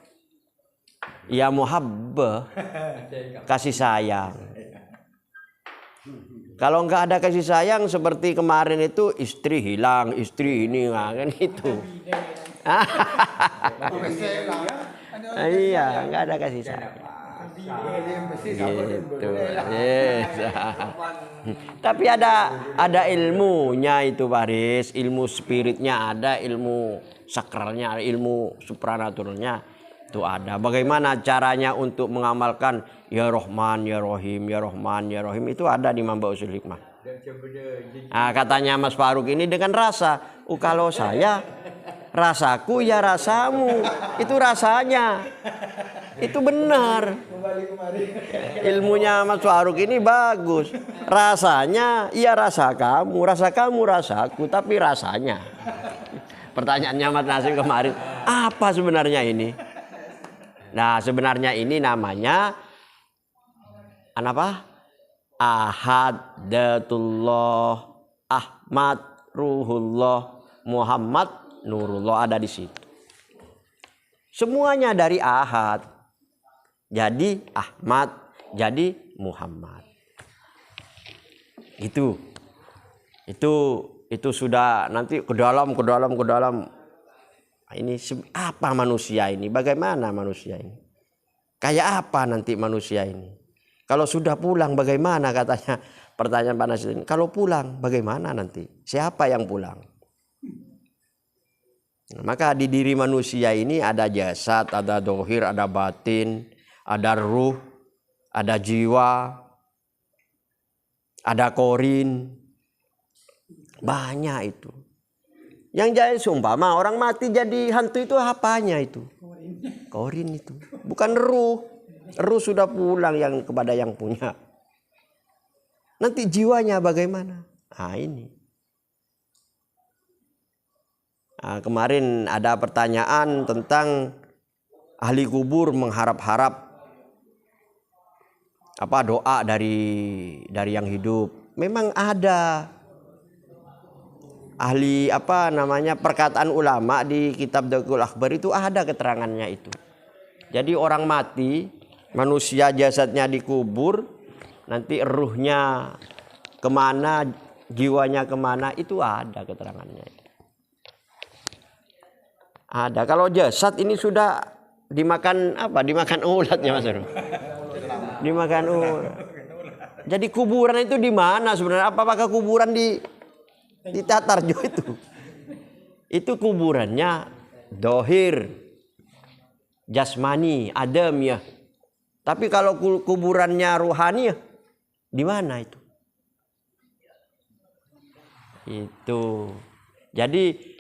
ya muhabbah, kasih sayang. Kalau nggak ada kasih sayang seperti kemarin itu, istri hilang, istri ini kan itu. Iya, nggak ada kasih sayang. Gitu. Yes. Tapi ada ilmunya itu Baris, ilmu spiritnya ada, ilmu sakralnya, ilmu supranaturalnya. Itu ada. Bagaimana caranya untuk mengamalkan ya Rahman, ya Rahim, ya Rahman, ya Rahim, itu ada di Manba Ushul Hikmah. Nah, katanya Mas Faruk ini dengan rasa. Kalau saya rasaku ya rasamu. Itu rasanya. Itu benar. Ilmunya Mas Faruk ini bagus. Rasanya ya rasa kamu rasaku, tapi rasanya. Pertanyaannya Mas Nasim kemarin, apa sebenarnya ini? Nah, sebenarnya ini namanya apa? Ahadatullah, Ahmad, Ruhullah, Muhammad, Nurullah, ada di situ. Semuanya dari Ahad. Jadi Ahmad, jadi Muhammad. Itu sudah nanti ke dalam. Ini apa manusia ini? Bagaimana manusia ini? Kayak apa nanti manusia ini? Kalau sudah pulang bagaimana, katanya pertanyaan Pak Nasir. Kalau pulang bagaimana nanti? Siapa yang pulang? Nah, maka di diri manusia ini ada jasad, ada dohir, ada batin, ada ruh, ada jiwa, ada korin. Banyak itu. Yang jadi sumpama orang mati jadi hantu itu apanya itu? Korin itu. Bukan ruh. Ruh sudah pulang yang kepada yang punya. Nanti jiwanya bagaimana? Nah ini. Nah, kemarin ada pertanyaan tentang ahli kubur mengharap-harap apa doa dari yang hidup. Memang ada. Ahli apa namanya perkataan ulama di kitab Daqiqul Akhbar itu ada keterangannya itu. Jadi orang mati, manusia jasadnya dikubur, nanti ruhnya kemana, jiwanya kemana, itu ada keterangannya. Ada. Kalau jasad ini sudah dimakan apa? Dimakan ulat ya Mas Heru? Dimakan ulat. Jadi kuburan itu di mana sebenarnya? Apakah kuburan di Tatarjo itu? Itu kuburannya dohir, jasmani, adam ya. Tapi kalau kuburannya ruhani ya, di mana itu? Itu. Jadi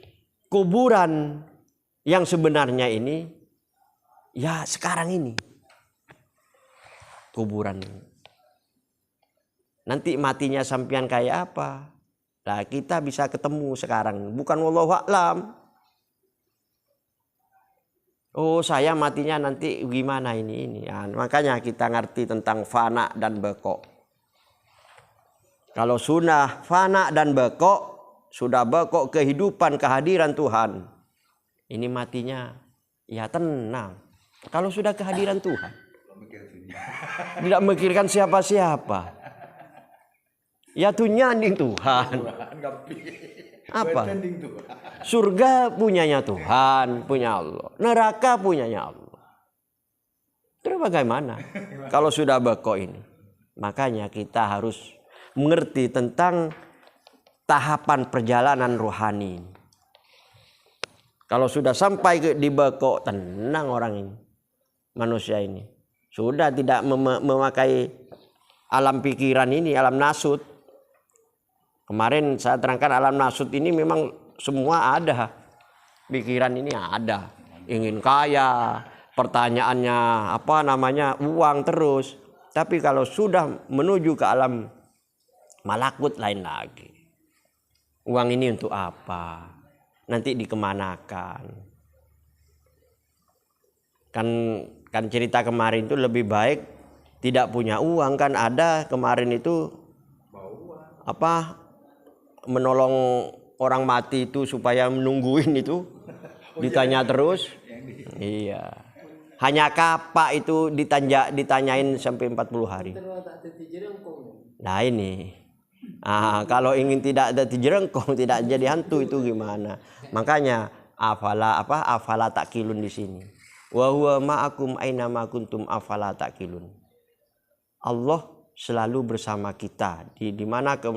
kuburan yang sebenarnya ini ya sekarang ini. Kuburan. Nanti matinya sampean kayak apa? Nah, kita bisa ketemu sekarang. Bukan wallahu a'lam. Oh, saya matinya nanti gimana ini. Ya, makanya kita ngerti tentang fana dan beko. Kalau sudah fana dan beko, sudah beko kehidupan kehadiran Tuhan. Ini matinya ya tenang. Kalau sudah kehadiran Tuhan, tidak memikirkan siapa-siapa. Ya tunyaning Tuhan. Apa? Surga punyanya Tuhan, punya Allah. Neraka punyanya Allah. Terus bagaimana kalau sudah beko ini? Makanya kita harus mengerti tentang tahapan perjalanan rohani. Kalau sudah sampai di beko, tenang orang ini. Manusia ini. Sudah tidak memakai alam pikiran ini, alam nasut. Kemarin saya terangkan alam nasut ini memang semua ada. Pikiran ini ada. Ingin kaya, pertanyaannya apa namanya, uang terus. Tapi kalau sudah menuju ke alam malakut lain lagi. Uang ini untuk apa? Nanti dikemanakan? Kan cerita kemarin itu lebih baik tidak punya uang, kan ada kemarin itu apa? Menolong orang mati itu supaya menungguin itu ditanya terus. Iya. Hanya kapak itu ditanyain sampai 40 hari. Nah ini. Kalau ingin tidak ada jerengkong, tidak jadi hantu itu gimana? Makanya afala takilun di sini. Wa huwa ma'akum aina ma kuntum afala takilun. Allah selalu bersama kita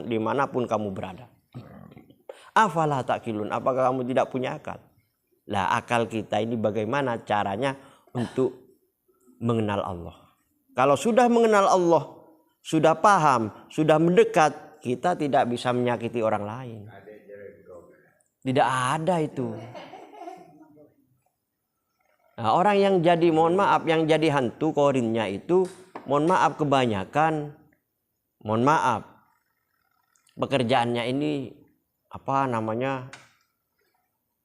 dimanapun kamu berada. Afala takilun, apakah kamu tidak punya akal? Lah akal kita ini bagaimana caranya untuk mengenal Allah. Kalau sudah mengenal Allah, sudah paham, sudah mendekat, kita tidak bisa menyakiti orang lain. Tidak ada itu. Nah, orang yang jadi, mohon maaf, yang jadi hantu korinnya itu, mohon maaf, kebanyakan, mohon maaf, pekerjaannya ini apa namanya,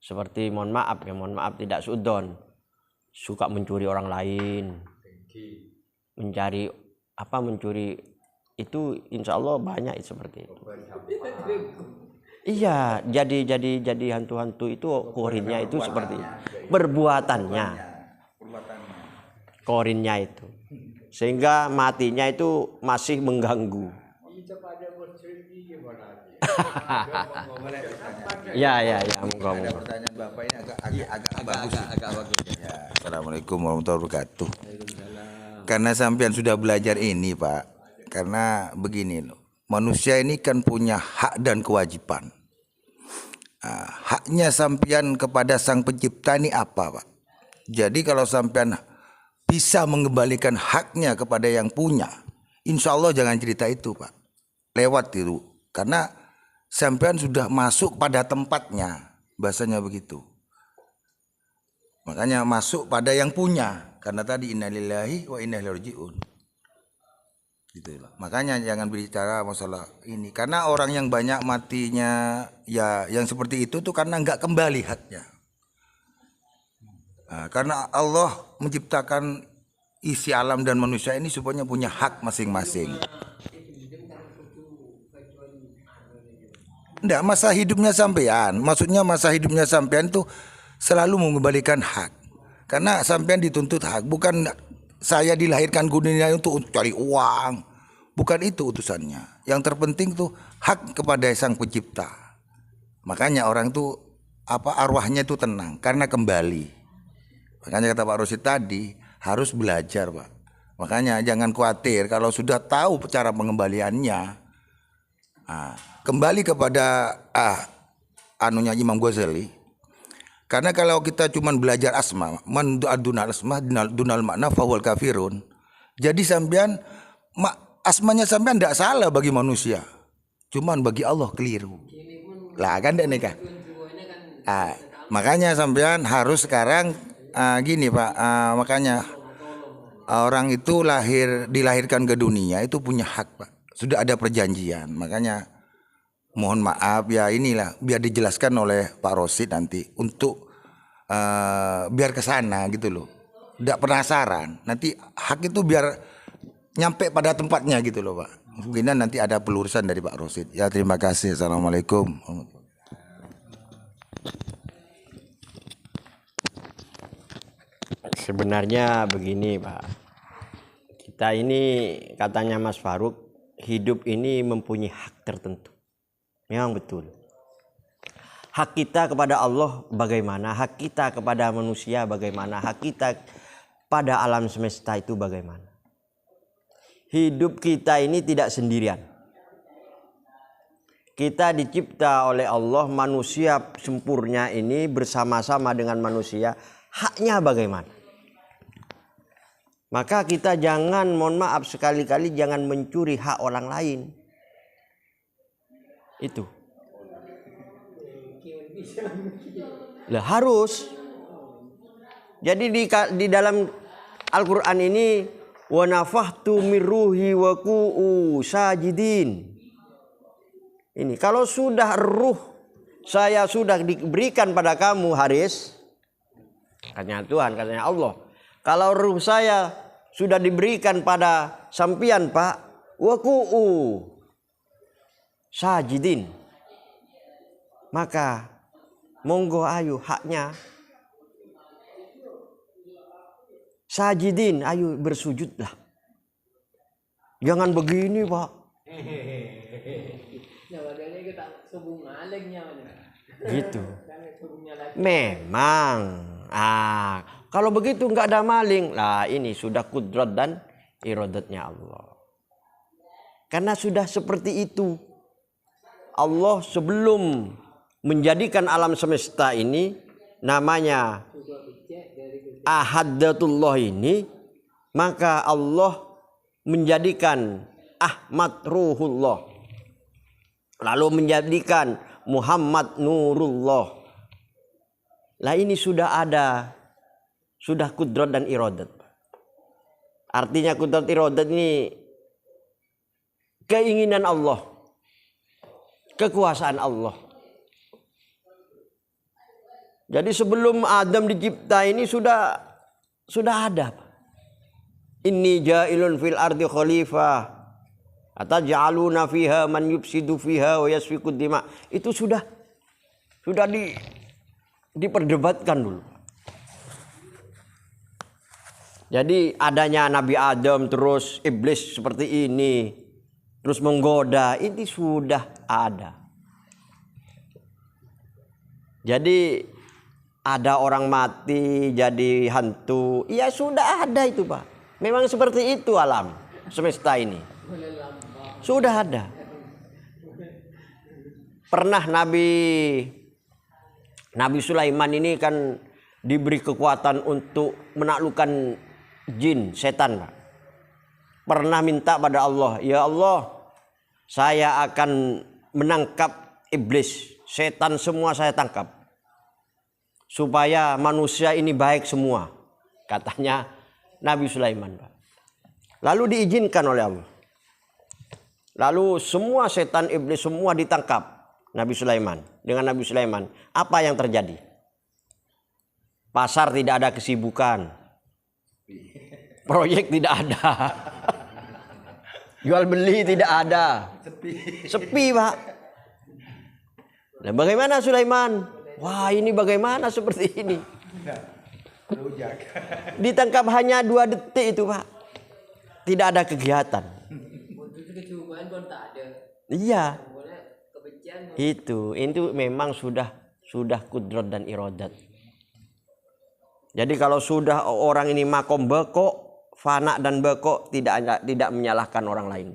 seperti mohon maaf tidak sudon, suka mencuri orang lain, mencuri itu, insya Allah banyak seperti itu. Iya, jadi hantu-hantu itu korinnya itu seperti itu. Perbuatannya, korinnya itu, sehingga matinya itu masih mengganggu. Ya, moga-moga. Pertanyaan Bapak ini agak bagus. Ya, Assalamualaikum warahmatullahi wabarakatuh. Karena sampean sudah belajar ini, Pak. Karena begini loh, manusia ini kan punya hak dan kewajiban. Haknya sampean kepada Sang Pencipta ini apa, Pak? Jadi kalau sampean bisa mengembalikan haknya kepada yang punya, insya Allah jangan cerita itu, Pak. Lewat itu, karena sampean sudah masuk pada tempatnya, bahasanya begitu. Makanya masuk pada yang punya, karena tadi innalillahi wa inna ilaihi raji'un. Gitu loh. Makanya jangan bicara masalah ini, karena orang yang banyak matinya ya yang seperti itu tuh karena nggak kembali haknya. Karena Allah menciptakan isi alam dan manusia ini supaya punya hak masing-masing. Enggak, masa hidupnya sampean, maksudnya masa hidupnya sampean tuh selalu mengembalikan hak. Karena sampean dituntut hak, bukan saya dilahirkan ke dunia untuk cari uang. Bukan itu utusannya. Yang terpenting tuh hak kepada Sang Pencipta. Makanya orang tuh arwahnya itu tenang karena kembali. Makanya kata Pak Rosid tadi harus belajar, Pak. Makanya jangan khawatir kalau sudah tahu cara pengembaliannya. Kembali kepada anunya Imam Ghazali. Karena kalau kita cuma belajar asma, man adunal asma dunal makna fawal kafirun. Jadi sampean asmanya sampean tidak salah bagi manusia, cuman bagi Allah keliru. Lah kan nih kan. Makanya sampean harus sekarang gini, Pak. Makanya orang itu dilahirkan ke dunia itu punya hak, Pak. Sudah ada perjanjian. Makanya mohon maaf ya, inilah biar dijelaskan oleh Pak Rosid nanti untuk biar ke sana gitu loh. Tidak penasaran. Nanti hak itu biar nyampe pada tempatnya gitu loh, Pak. Mungkin nanti ada pelurusan dari Pak Rosid. Ya, terima kasih. Assalamualaikum. Sebenarnya begini, Pak. Kita ini katanya Mas Faruk, hidup ini mempunyai hak tertentu. Memang betul. Hak kita kepada Allah bagaimana, hak kita kepada manusia bagaimana, hak kita pada alam semesta itu bagaimana. Hidup kita ini tidak sendirian. Kita dicipta oleh Allah, manusia sempurna ini bersama-sama dengan manusia. Haknya bagaimana? Maka kita jangan, mohon maaf sekali-kali jangan mencuri hak orang lain. Itu. Lah harus. Jadi di dalam Al-Quran ini wa nafahtu min ruhi wa ku'u sajidin. Ini kalau sudah ruh saya sudah diberikan pada kamu Haris, katanya Tuhan, katanya Allah. Kalau ruh saya sudah diberikan pada sampian Pak, wa ku'u sajidin. Maka monggo ayo haknya sajidin, ayo bersujudlah. Jangan begini, Pak. Gitu. Memang. Kalau begitu nggak ada maling. Lah ini sudah kudrat dan iradatnya Allah. Karena sudah seperti itu. Allah sebelum menjadikan alam semesta ini namanya ahadatullah ini, maka Allah menjadikan Ahmad Ruhullah, lalu menjadikan Muhammad Nurullah. Lah ini sudah ada, sudah kudrat dan iradat. Artinya kudrat iradat ini keinginan Allah, kekuasaan Allah. Jadi sebelum Adam dicipta ini sudah ada. Inni ja'ilun fil ardi khalifah ataj'aluna fiha man yufsidu fiha wa yasfiku dima. Itu sudah diperdebatkan dulu. Jadi adanya Nabi Adam terus iblis seperti ini terus menggoda, ini sudah ada. Jadi ada orang mati jadi hantu, ya sudah ada itu Pak. Memang seperti itu alam semesta ini. Sudah ada. Pernah Nabi Sulaiman ini kan diberi kekuatan untuk menaklukkan jin, setan Pak. Pernah minta pada Allah, ya Allah, saya akan menangkap iblis, setan semua saya tangkap, supaya manusia ini baik semua, katanya Nabi Sulaiman Pak. Lalu diizinkan oleh Allah. Lalu semua setan iblis semua ditangkap Nabi Sulaiman. Dengan Nabi Sulaiman, apa yang terjadi? Pasar tidak ada kesibukan, proyek tidak ada, jual beli tidak ada, sepi Pak. Nah, bagaimana Sulaiman? Wah, ini bagaimana seperti ini? Ditangkap hanya 2 detik itu Pak. Tidak ada kegiatan. Iya. Itu memang sudah kudrat dan iradat. Jadi kalau sudah orang ini makom beko, fana dan beko, tidak menyalahkan orang lain.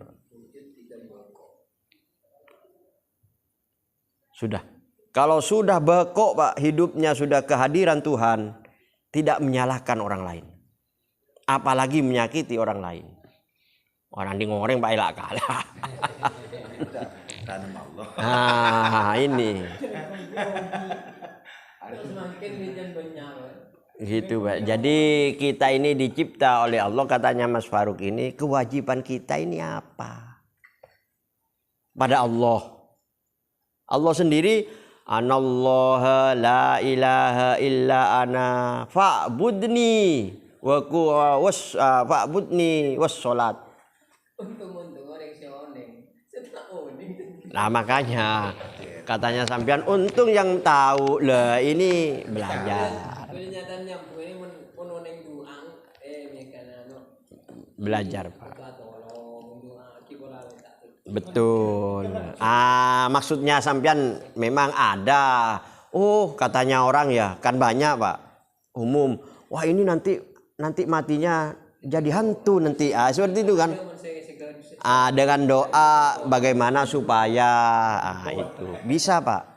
Sudah. Kalau sudah beko Pak, hidupnya sudah kehadiran Tuhan, tidak menyalahkan orang lain. Apalagi menyakiti orang lain. Orang di ngoreng Pak elak kalah. Ah, ini. Gitu Pak. Jadi kita ini dicipta oleh Allah, katanya Mas Faruk ini, kewajiban kita ini apa? Pada Allah. Allah sendiri, anallaha la ilaha illa ana fa'budni fa'budni wassalat. Nah makanya katanya sampean untung yang tahu lah, ini belajar. Belajar Pak. Betul. Maksudnya sampean memang ada. Oh katanya orang ya kan banyak Pak. Umum. Wah ini nanti matinya jadi hantu nanti. Seperti itu kan. Dengan doa bagaimana supaya itu bisa Pak.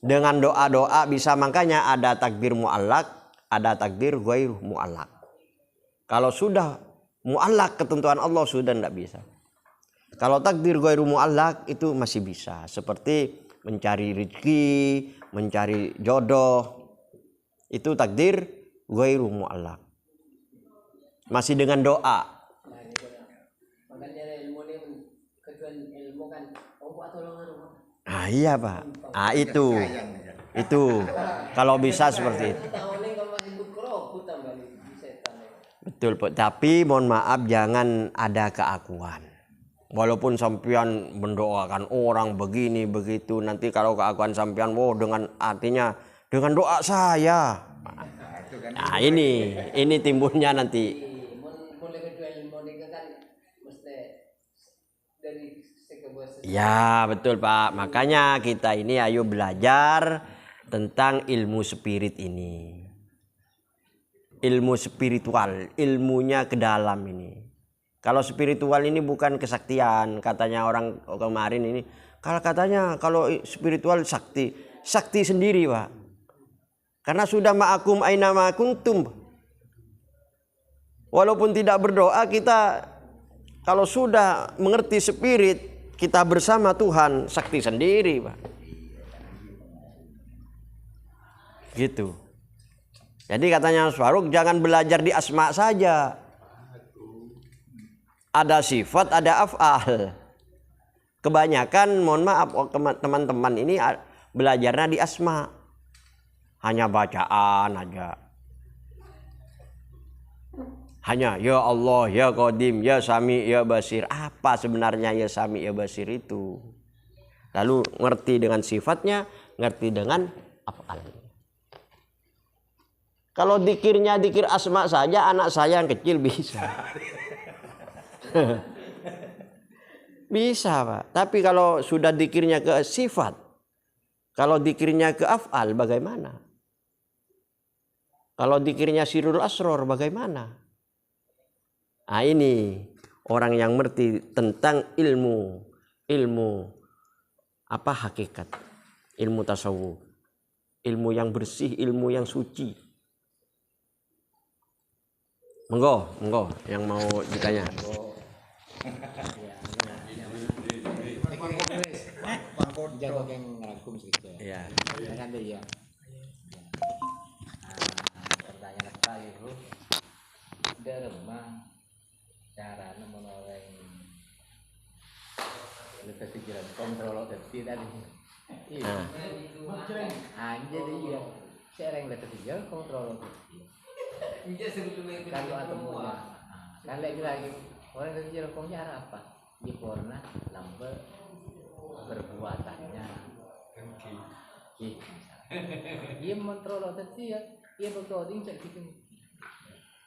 Dengan doa bisa, makanya ada takdir mu'allak, ada takdir ghairu mu'allak. Kalau sudah mu'allak ketentuan Allah sudah tidak bisa. Kalau takdir ghairu mu'allak itu masih bisa, seperti mencari rezeki, mencari jodoh. Itu takdir ghairu mu'allak. Masih dengan doa. Iya Pak. Itu kalau bisa seperti itu. Betul Pak. Tapi mohon maaf jangan ada keakuan. Walaupun sampean mendoakan orang begini begitu, nanti kalau keakuan sampean, dengan artinya dengan doa saya. Nah ini timbulnya nanti. Ya betul Pak. Makanya kita ini ayo belajar tentang ilmu spirit ini. Ilmu spiritual, ilmunya ke dalam ini. Kalau spiritual ini bukan kesaktian. Katanya orang kemarin ini, kalau spiritual sakti. sakti sendiri, Pak. Karena sudah ma'akum aina ma kuntum. Walaupun tidak berdoa, kita kalau sudah mengerti spirit, kita bersama Tuhan, sakti sendiri, Pak. Gitu. Jadi katanya Mas Faruk, jangan belajar di asma saja. Ada sifat, ada af'al. Kebanyakan, mohon maaf teman-teman ini belajarnya di asma. Hanya bacaan aja. Hanya ya Allah, ya Qadim, ya Sami, ya Basir. Apa sebenarnya ya Sami, ya Basir itu? Lalu ngerti dengan sifatnya, ngerti dengan af'al. Kalau dikirnya dikir asma saja, anak saya yang kecil bisa. Bisa, Pak. Tapi kalau sudah dikirnya ke sifat, kalau dikirnya ke af'al, bagaimana? Kalau dikirnya sirrul asror, bagaimana? Nah, ini orang yang mengerti tentang ilmu apa hakikat, ilmu tasawuf, ilmu yang bersih, ilmu yang suci. Monggo yang mau ditanya. Jago yang ngerangkum sedikit. Iya. Jangan deh ya. Pertanyaan apa itu? Derma cara menolong lebih pikiran kontrol tadi tadi. Iya. Anjir iya. Saya yang lebih pikiran kontrol. Kalau atau muda. Kan lagi orang lebih pikiran kontrol apa? Di porna lambe perbuatannya. Dia mengontrol tadi ya. Dia berkoding cek gitu.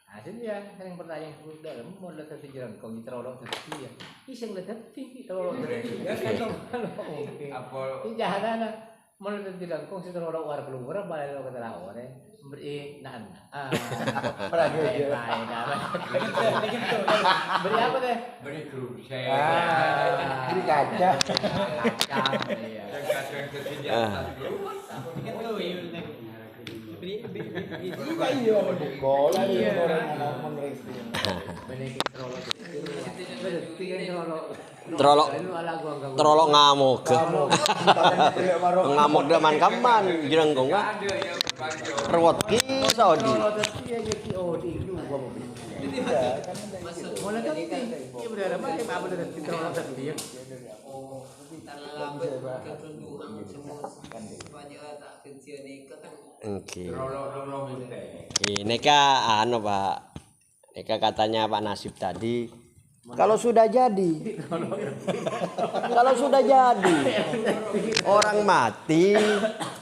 Hasilnya sering pertanyaan ke dalam mau lihat pikiran kau kontrol tadi ya. Iseng lihat tadi kontrol tadi. Oke. Apa? Jangan mau lihat pikiran kau kontrol war keluar balik lo kata orang. Beri nan. Beri apa deh? Beri grup saya. Beri kaca. Terolok ngamuk. Ngamuk deman kaman jenengkong ah. Rewot ki Saudi. Oke. Ini anu Pak. Eka katanya Pak Nasib tadi, kalau sudah jadi orang mati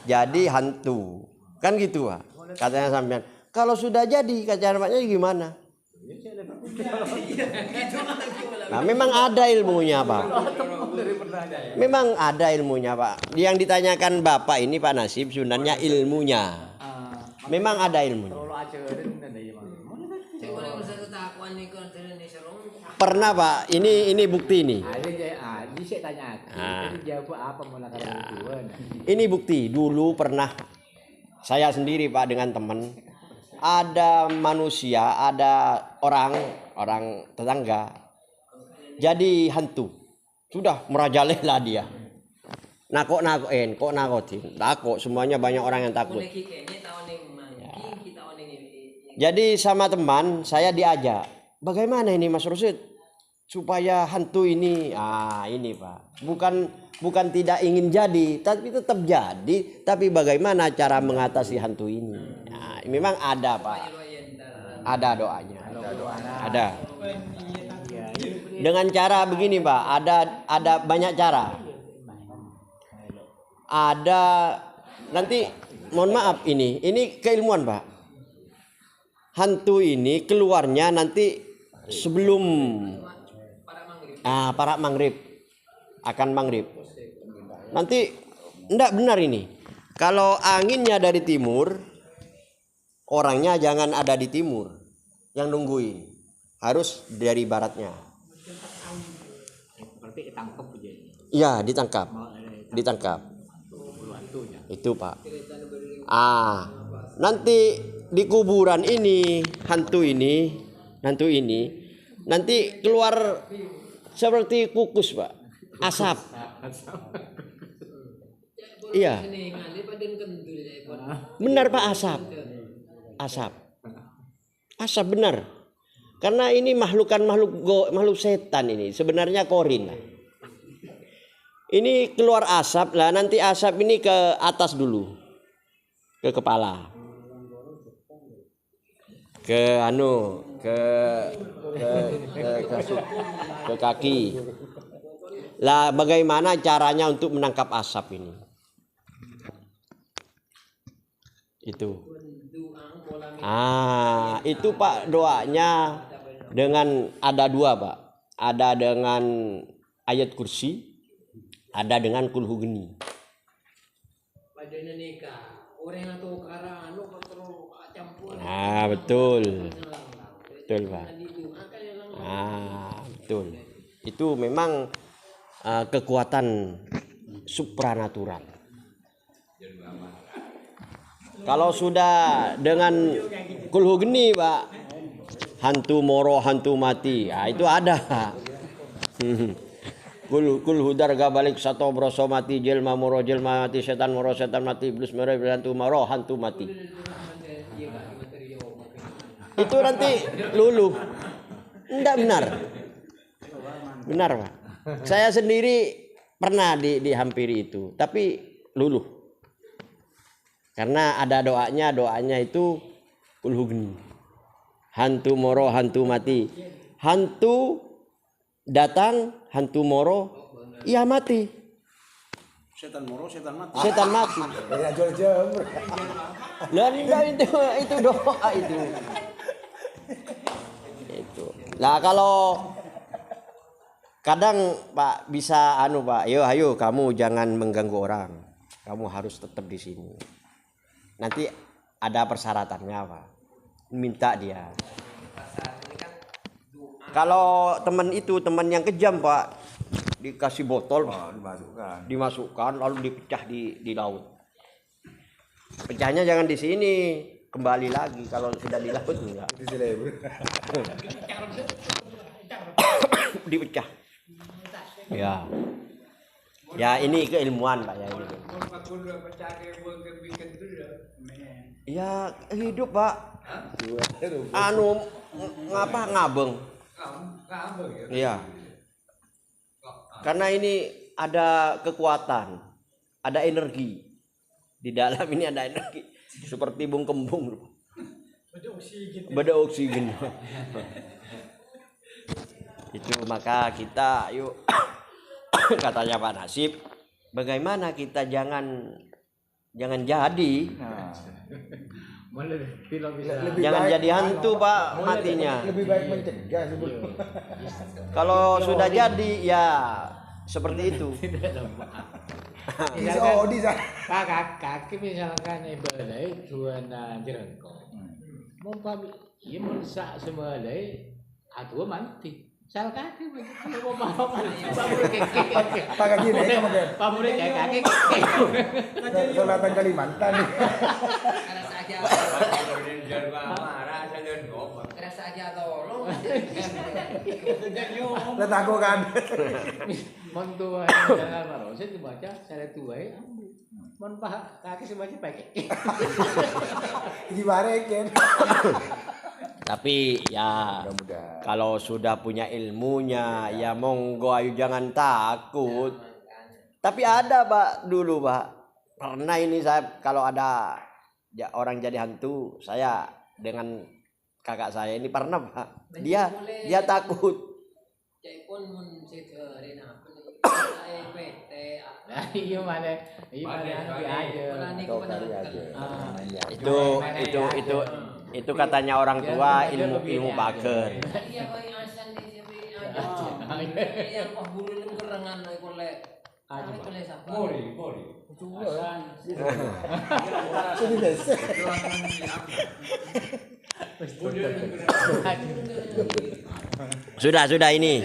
jadi hantu, kan gitu Pak. Katanya sampean. Kalau sudah jadi kacamanya gimana? Nah, memang ada ilmunya Pak. Memang ada ilmunya Pak. Yang ditanyakan Bapak ini Pak Nasib sebenarnya ilmunya. Memang ada ilmunya. Pernah Pak, ini bukti ini. Ini bukti. Dulu pernah saya sendiri Pak dengan teman. Ada manusia, ada orang tetangga jadi hantu. Sudah merajalela dia. Nakotin. Takut semuanya banyak orang yang takut. Ya. Jadi sama teman saya diajak, bagaimana ini Mas Rosid supaya hantu ini, ini Pak, bukan tidak ingin jadi, tapi tetap jadi, tapi bagaimana cara mengatasi hantu ini? Nah, memang ada Pak, ada doanya, ada. Dengan cara begini Pak, ada banyak cara. Ada nanti, mohon maaf ini keilmuan Pak. Hantu ini keluarnya nanti sebelum para maghrib, akan maghrib. Nanti enggak benar ini. Kalau anginnya dari timur, orangnya jangan ada di timur yang nungguin, harus dari baratnya. Berarti ditangkap aja. Iya, ditangkap. hantunya. Itu Pak. Nanti di kuburan ini hantu ini nanti keluar seperti kukus Pak, asap. Iya. Benar Pak, asap benar. Karena ini makhluk setan ini sebenarnya korin. Ini keluar asap lah, nanti asap ini ke atas dulu, ke kepala, ke kaki. Lah bagaimana caranya untuk menangkap asap ini? Itu. Itu Pak doanya dengan ada dua Pak. Ada dengan ayat kursi, ada dengan kulhu geni. Betul. Betul Pak. Betul. Itu memang kekuatan supranatural. Kalau sudah dengan kulhu geni Pak, hantu moro, hantu mati, itu ada. Kulhu darga balik satu broso mati, jelma moro jelma mati, setan moro setan mati, iblis moro hantu moro hantu mati. Itu nanti luluh. Enggak benar. Benar Pak. Saya sendiri pernah dihampiri itu, tapi luluh. Karena ada doanya itu kulhu geni. Hantu moro hantu mati. Hantu datang, hantu moro, ia mati. Setan moro, setan mati. Setan mati. Ya jor-jor. Lah itu doa itu. Itu. Lah kalau kadang Pak bisa Pak, ayo kamu jangan mengganggu orang. Kamu harus tetap di sini. Nanti ada persyaratannya Pak. Minta dia. Kalau teman yang kejam Pak, dikasih botol dimasukkan lalu dipecah di laut. Pecahnya jangan di sini, kembali lagi kalau sudah di laut enggak. Dipecah. Ya ini keilmuan Pak ya ini. Ya hidup Pak. Ngabeng. Iya. Karena ini ada kekuatan, ada energi. Di dalam ini ada energi seperti bung kembung. Beda oksigen. Itu maka kita yuk katanya Pak Nasib, bagaimana kita jangan jadi. Jangan jadi hantu Pak matinya. Lebih baik mencegah sebelum. Kalau sudah jadi ya seperti itu. Kaki misalkan ibadah tuana jerengkong. Mumpami ieu mun sak semelai atuh mati. Sal kaki kalau mau kaki. Pakai gini kamu kan. Pamure kaki. Selatan Kalimantan. Rasa aja tolong. Lah tako kan. Mon tua jangan maroset dibaca saya tuai ambil. Mon paha kaki sebaca pakai. Dibareken. Tapi ya kalau sudah punya ilmunya ya monggo ayo jangan takut. Tapi ada Pak dulu Pak. Pernah ini saya kalau ada orang jadi hantu, saya dengan kakak saya ini pernah Pak. Dia takut. Iya mana itu katanya orang tua ilmu bager. Sudah ini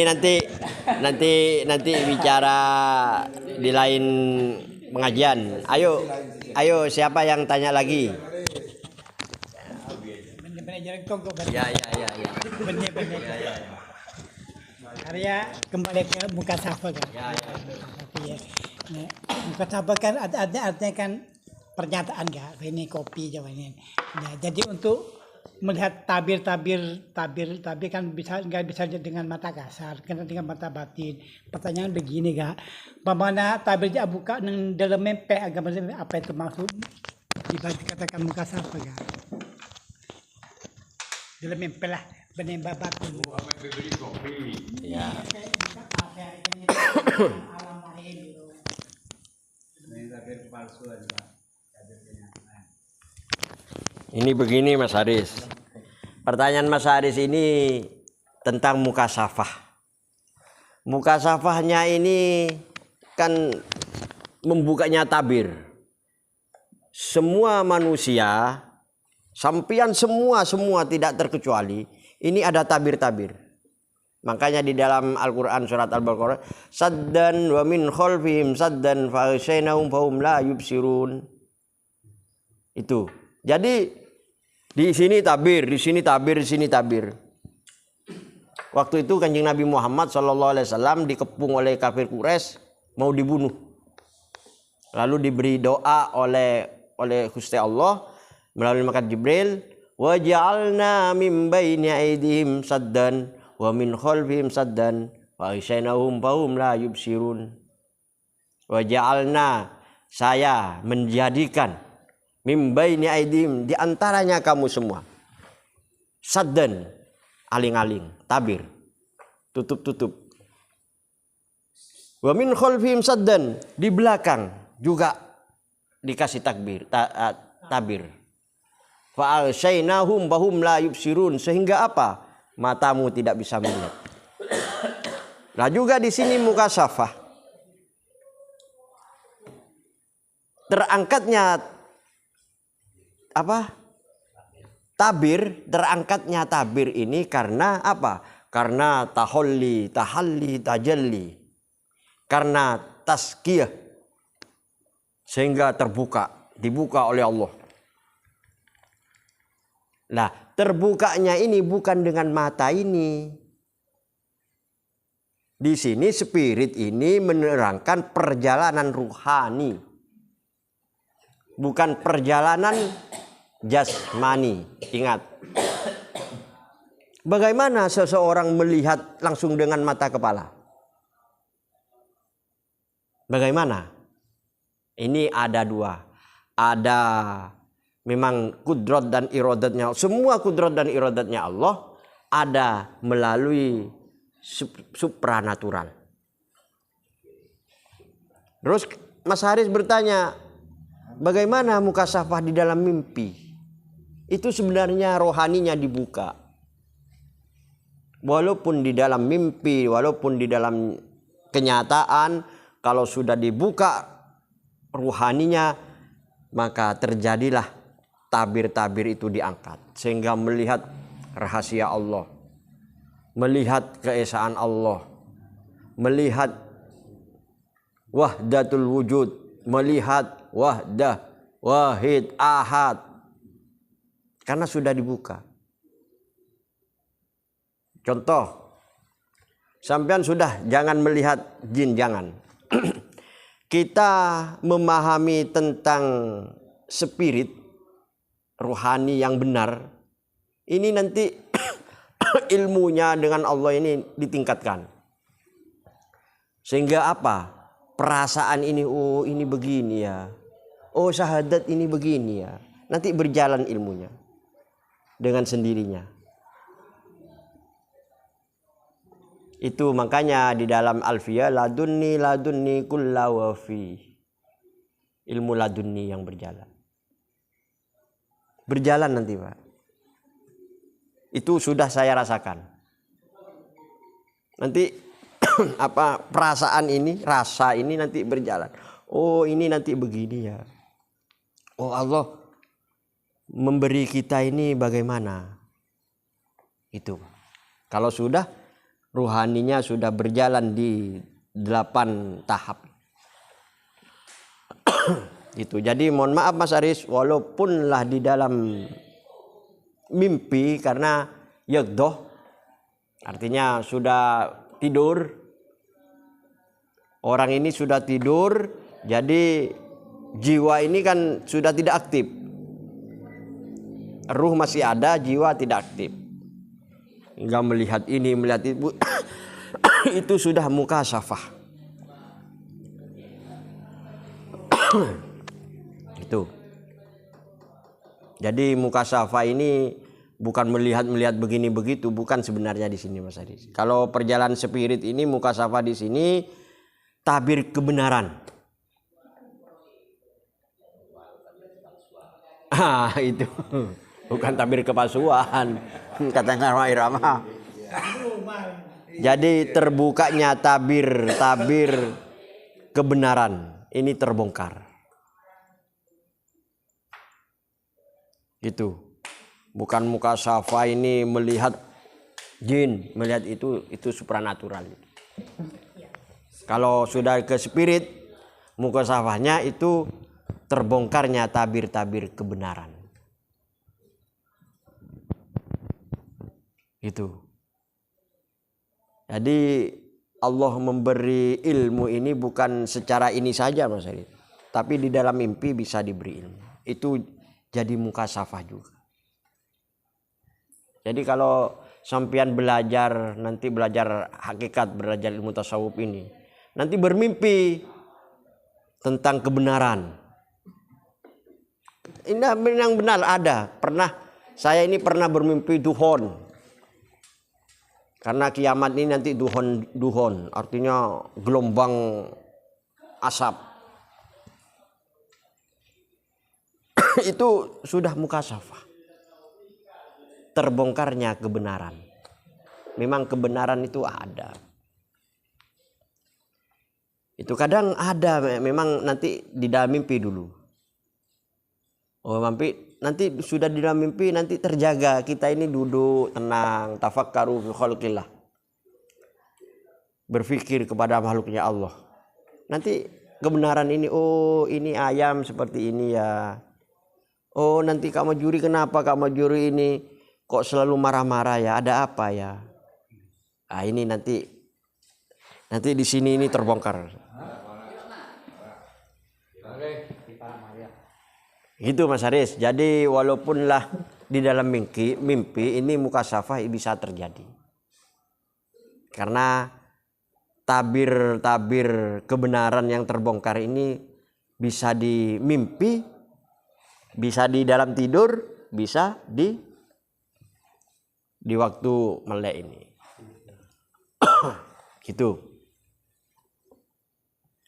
nanti bicara di lain pengajian. Ayo siapa yang tanya lagi? Benar-benar tongkok kan. Ya. Benar-benar. Karya kembali ke muka safa kan. Ya. Tapi ya, nah, muka safa kan artinya kan pernyataan kan. Ini kopi jawabannya. Nah, jadi untuk melihat tabir kan nggak bisa dengan mata kasar, karena dengan mata batin. Pertanyaan begini kak, bagaimana tabir buka nang dalam mimpi agama apa itu maksud dikatakan muka safa kak? Dalam mimpi lah, benar batin. Ya. Ini begini Mas Haris. Pertanyaan Mas Haris ini tentang mukasafah. Mukasafahnya ini kan membukanya tabir. Semua manusia, sampian semua tidak terkecuali, ini ada tabir-tabir. Makanya di dalam Al-Quran surat Al-Baqarah, saddan wa min khalfihim saddan fa aghshaynahum fahum la yubsirun. Itu. Jadi di sini tabir, di sini tabir, di sini tabir. Waktu itu Kanjeng Nabi Muhammad SAW dikepung oleh kafir Quraisy, mau dibunuh. Lalu diberi doa oleh Gusti Allah melalui malaikat Jibril, wa ja'alna min baini aydihim saddan wa min khalfihim saddan wa aghshaynahum fahum la yubsirun. Wa ja'alna, saya menjadikan min baini aydihim, di antaranya kamu semua, saddan, aling-aling, tabir, tutup. Wa min khalfihim saddan, di belakang juga dikasih tabir. Fa aghshaynahum fahum la yubsirun, sehingga apa? Matamu tidak bisa melihat. Nah juga di sini mukasafah, terangkatnya apa? Tabir, terangkatnya tabir ini karena apa? Karena tahalli, tajalli. Karena tazkiyah, sehingga dibuka oleh Allah. Nah, terbukanya ini bukan dengan mata ini. Di sini spirit ini menerangkan perjalanan ruhani, bukan perjalanan jasmani. Ingat, bagaimana seseorang melihat langsung dengan mata kepala? Bagaimana? Ini ada dua. Ada memang kudrat dan iradatnya. Semua kudrat dan iradatnya Allah ada melalui supranatural. Terus Mas Haris bertanya, bagaimana mukasafah di dalam mimpi? Itu sebenarnya rohaninya dibuka. Walaupun di dalam mimpi, walaupun di dalam kenyataan, kalau sudah dibuka ruhaninya, maka terjadilah tabir-tabir itu diangkat. Sehingga melihat rahasia Allah, melihat keesaan Allah, melihat wahdatul wujud, melihat wahdah, wahid, ahad. Karena sudah dibuka. Contoh, sampean sudah jangan melihat jin, jangan. Kita memahami tentang spirit rohani yang benar, ini nanti ilmunya dengan Allah ini ditingkatkan. Sehingga apa? Perasaan ini, oh ini begini ya. Oh syahadat ini begini ya. Nanti berjalan ilmunya dengan sendirinya. Itu makanya di dalam Alfiyah, ladunni kulla wafi. Ilmu ladunni yang berjalan. Berjalan nanti Pak. Itu sudah saya rasakan. Nanti apa perasaan ini, rasa ini nanti berjalan. Oh ini nanti begini ya. Oh Allah memberi kita ini bagaimana? Itu. Kalau sudah ruhaninya sudah berjalan di 8 tahap. Gitu. Jadi mohon maaf Mas Aris, walaupunlah di dalam mimpi karena yaqdoh artinya sudah tidur. Orang ini sudah tidur, jadi jiwa ini kan sudah tidak aktif. Ruh masih ada, jiwa tidak aktif. Hingga melihat ini, melihat itu itu sudah mukasyafah. Itu. Jadi mukasyafah ini bukan melihat begini begitu, bukan sebenarnya di sini Mas Adi. Kalau perjalanan spirit ini mukasyafah di sini tabir kebenaran. Itu bukan tabir kepalsuan katanya Rama Irama. Jadi terbukanya tabir kebenaran ini terbongkar. Gitu. Bukan mukasyafah ini melihat jin, melihat itu supranatural. Kalau sudah ke spirit, mukasyafahnya itu terbongkarnya tabir-tabir kebenaran. Gitu. Jadi Allah memberi ilmu ini bukan secara ini saja Mas Adi, tapi di dalam mimpi bisa diberi ilmu. Itu jadi mukasyafah juga. Jadi kalau sampean belajar, nanti belajar hakikat, belajar ilmu tasawuf ini, nanti bermimpi tentang kebenaran. Ini yang benar ada. Saya ini pernah bermimpi duhon. Karena kiamat ini nanti duhon, artinya gelombang asap. Itu sudah mukasyafah. Terbongkarnya kebenaran. Memang kebenaran itu ada. Itu kadang ada, memang nanti di dalam mimpi dulu. Oh nanti sudah di dalam mimpi nanti terjaga. Kita ini duduk tenang, tafakkaru fi khalqillah. Berpikir kepada makhluknya Allah. Nanti kebenaran ini, oh ini ayam seperti ini ya. Oh nanti Kak Majuri kenapa Kak Majuri ini kok selalu marah-marah ya? Ada apa ya? Ah ini nanti di sini ini terbongkar. Gitu Mas Haris. Jadi walaupunlah di dalam mimpi ini mukasyafah bisa terjadi. Karena tabir kebenaran yang terbongkar ini bisa di mimpi, bisa di dalam tidur, bisa di waktu melek ini. Gitu.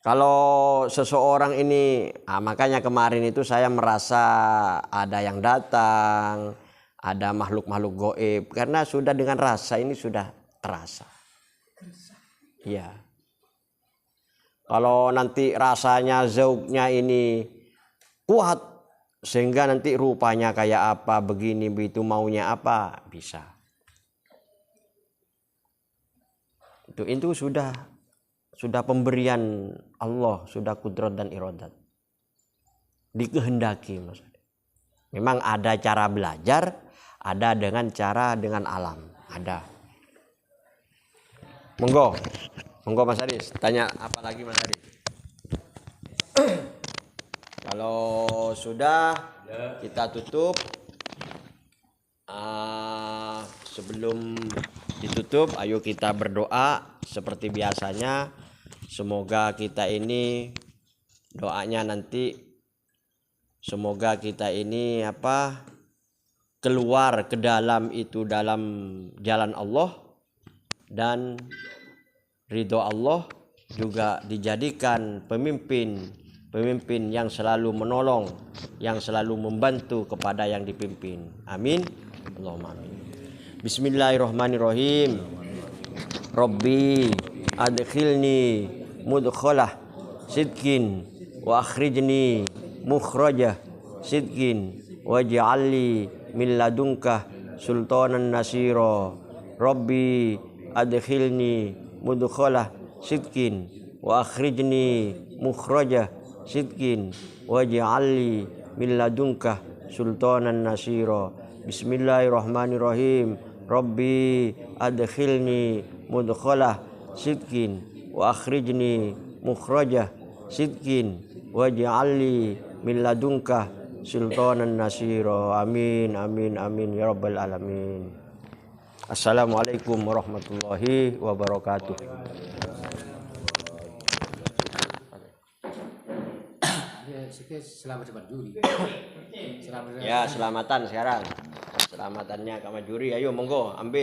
Kalau seseorang ini, makanya kemarin itu saya merasa ada yang datang, ada makhluk-makhluk goib, karena sudah dengan rasa ini sudah terasa. Iya. Kalau nanti rasanya zauknya ini kuat, sehingga nanti rupanya kayak apa, begini, begitu, maunya apa, bisa. Itu sudah pemberian Allah, sudah kudrat dan iradat. Dikehendaki maksudnya. Memang ada cara belajar, ada dengan alam, ada. Monggo Mas Haris, tanya apa lagi Mas Haris? Kalau sudah kita tutup. Sebelum ditutup, ayo kita berdoa seperti biasanya. Semoga kita ini doanya nanti, semoga kita ini keluar ke dalam jalan Allah dan ridho Allah, juga dijadikan pemimpin yang selalu menolong, yang selalu membantu kepada yang dipimpin. Amin. Allahumma amin. Bismillahirrahmanirrahim. Rabbi adkhilni mudkhalah sidqin wa akhrijni mukhrajah sidqin waj'alni min ladunka sultanan nasira. Rabbi adkhilni mudkhalah sidqin wa akhrijni mukhrajah sidqin waj'alli min ladunka sultanan nasira. Bismillahirrahmanirrahim. Rabbi adkhilni mudkhalah sidqin wa akhrijni mukhrajah sidqin waj'alli min ladunka sultanan nasira. Amin amin amin ya rabbal alamin. Assalamualaikum warahmatullahi wabarakatuh. Selamat juri. Ya, selamatan sekarang. Selamatannya ke juri. Ayo monggo ambil.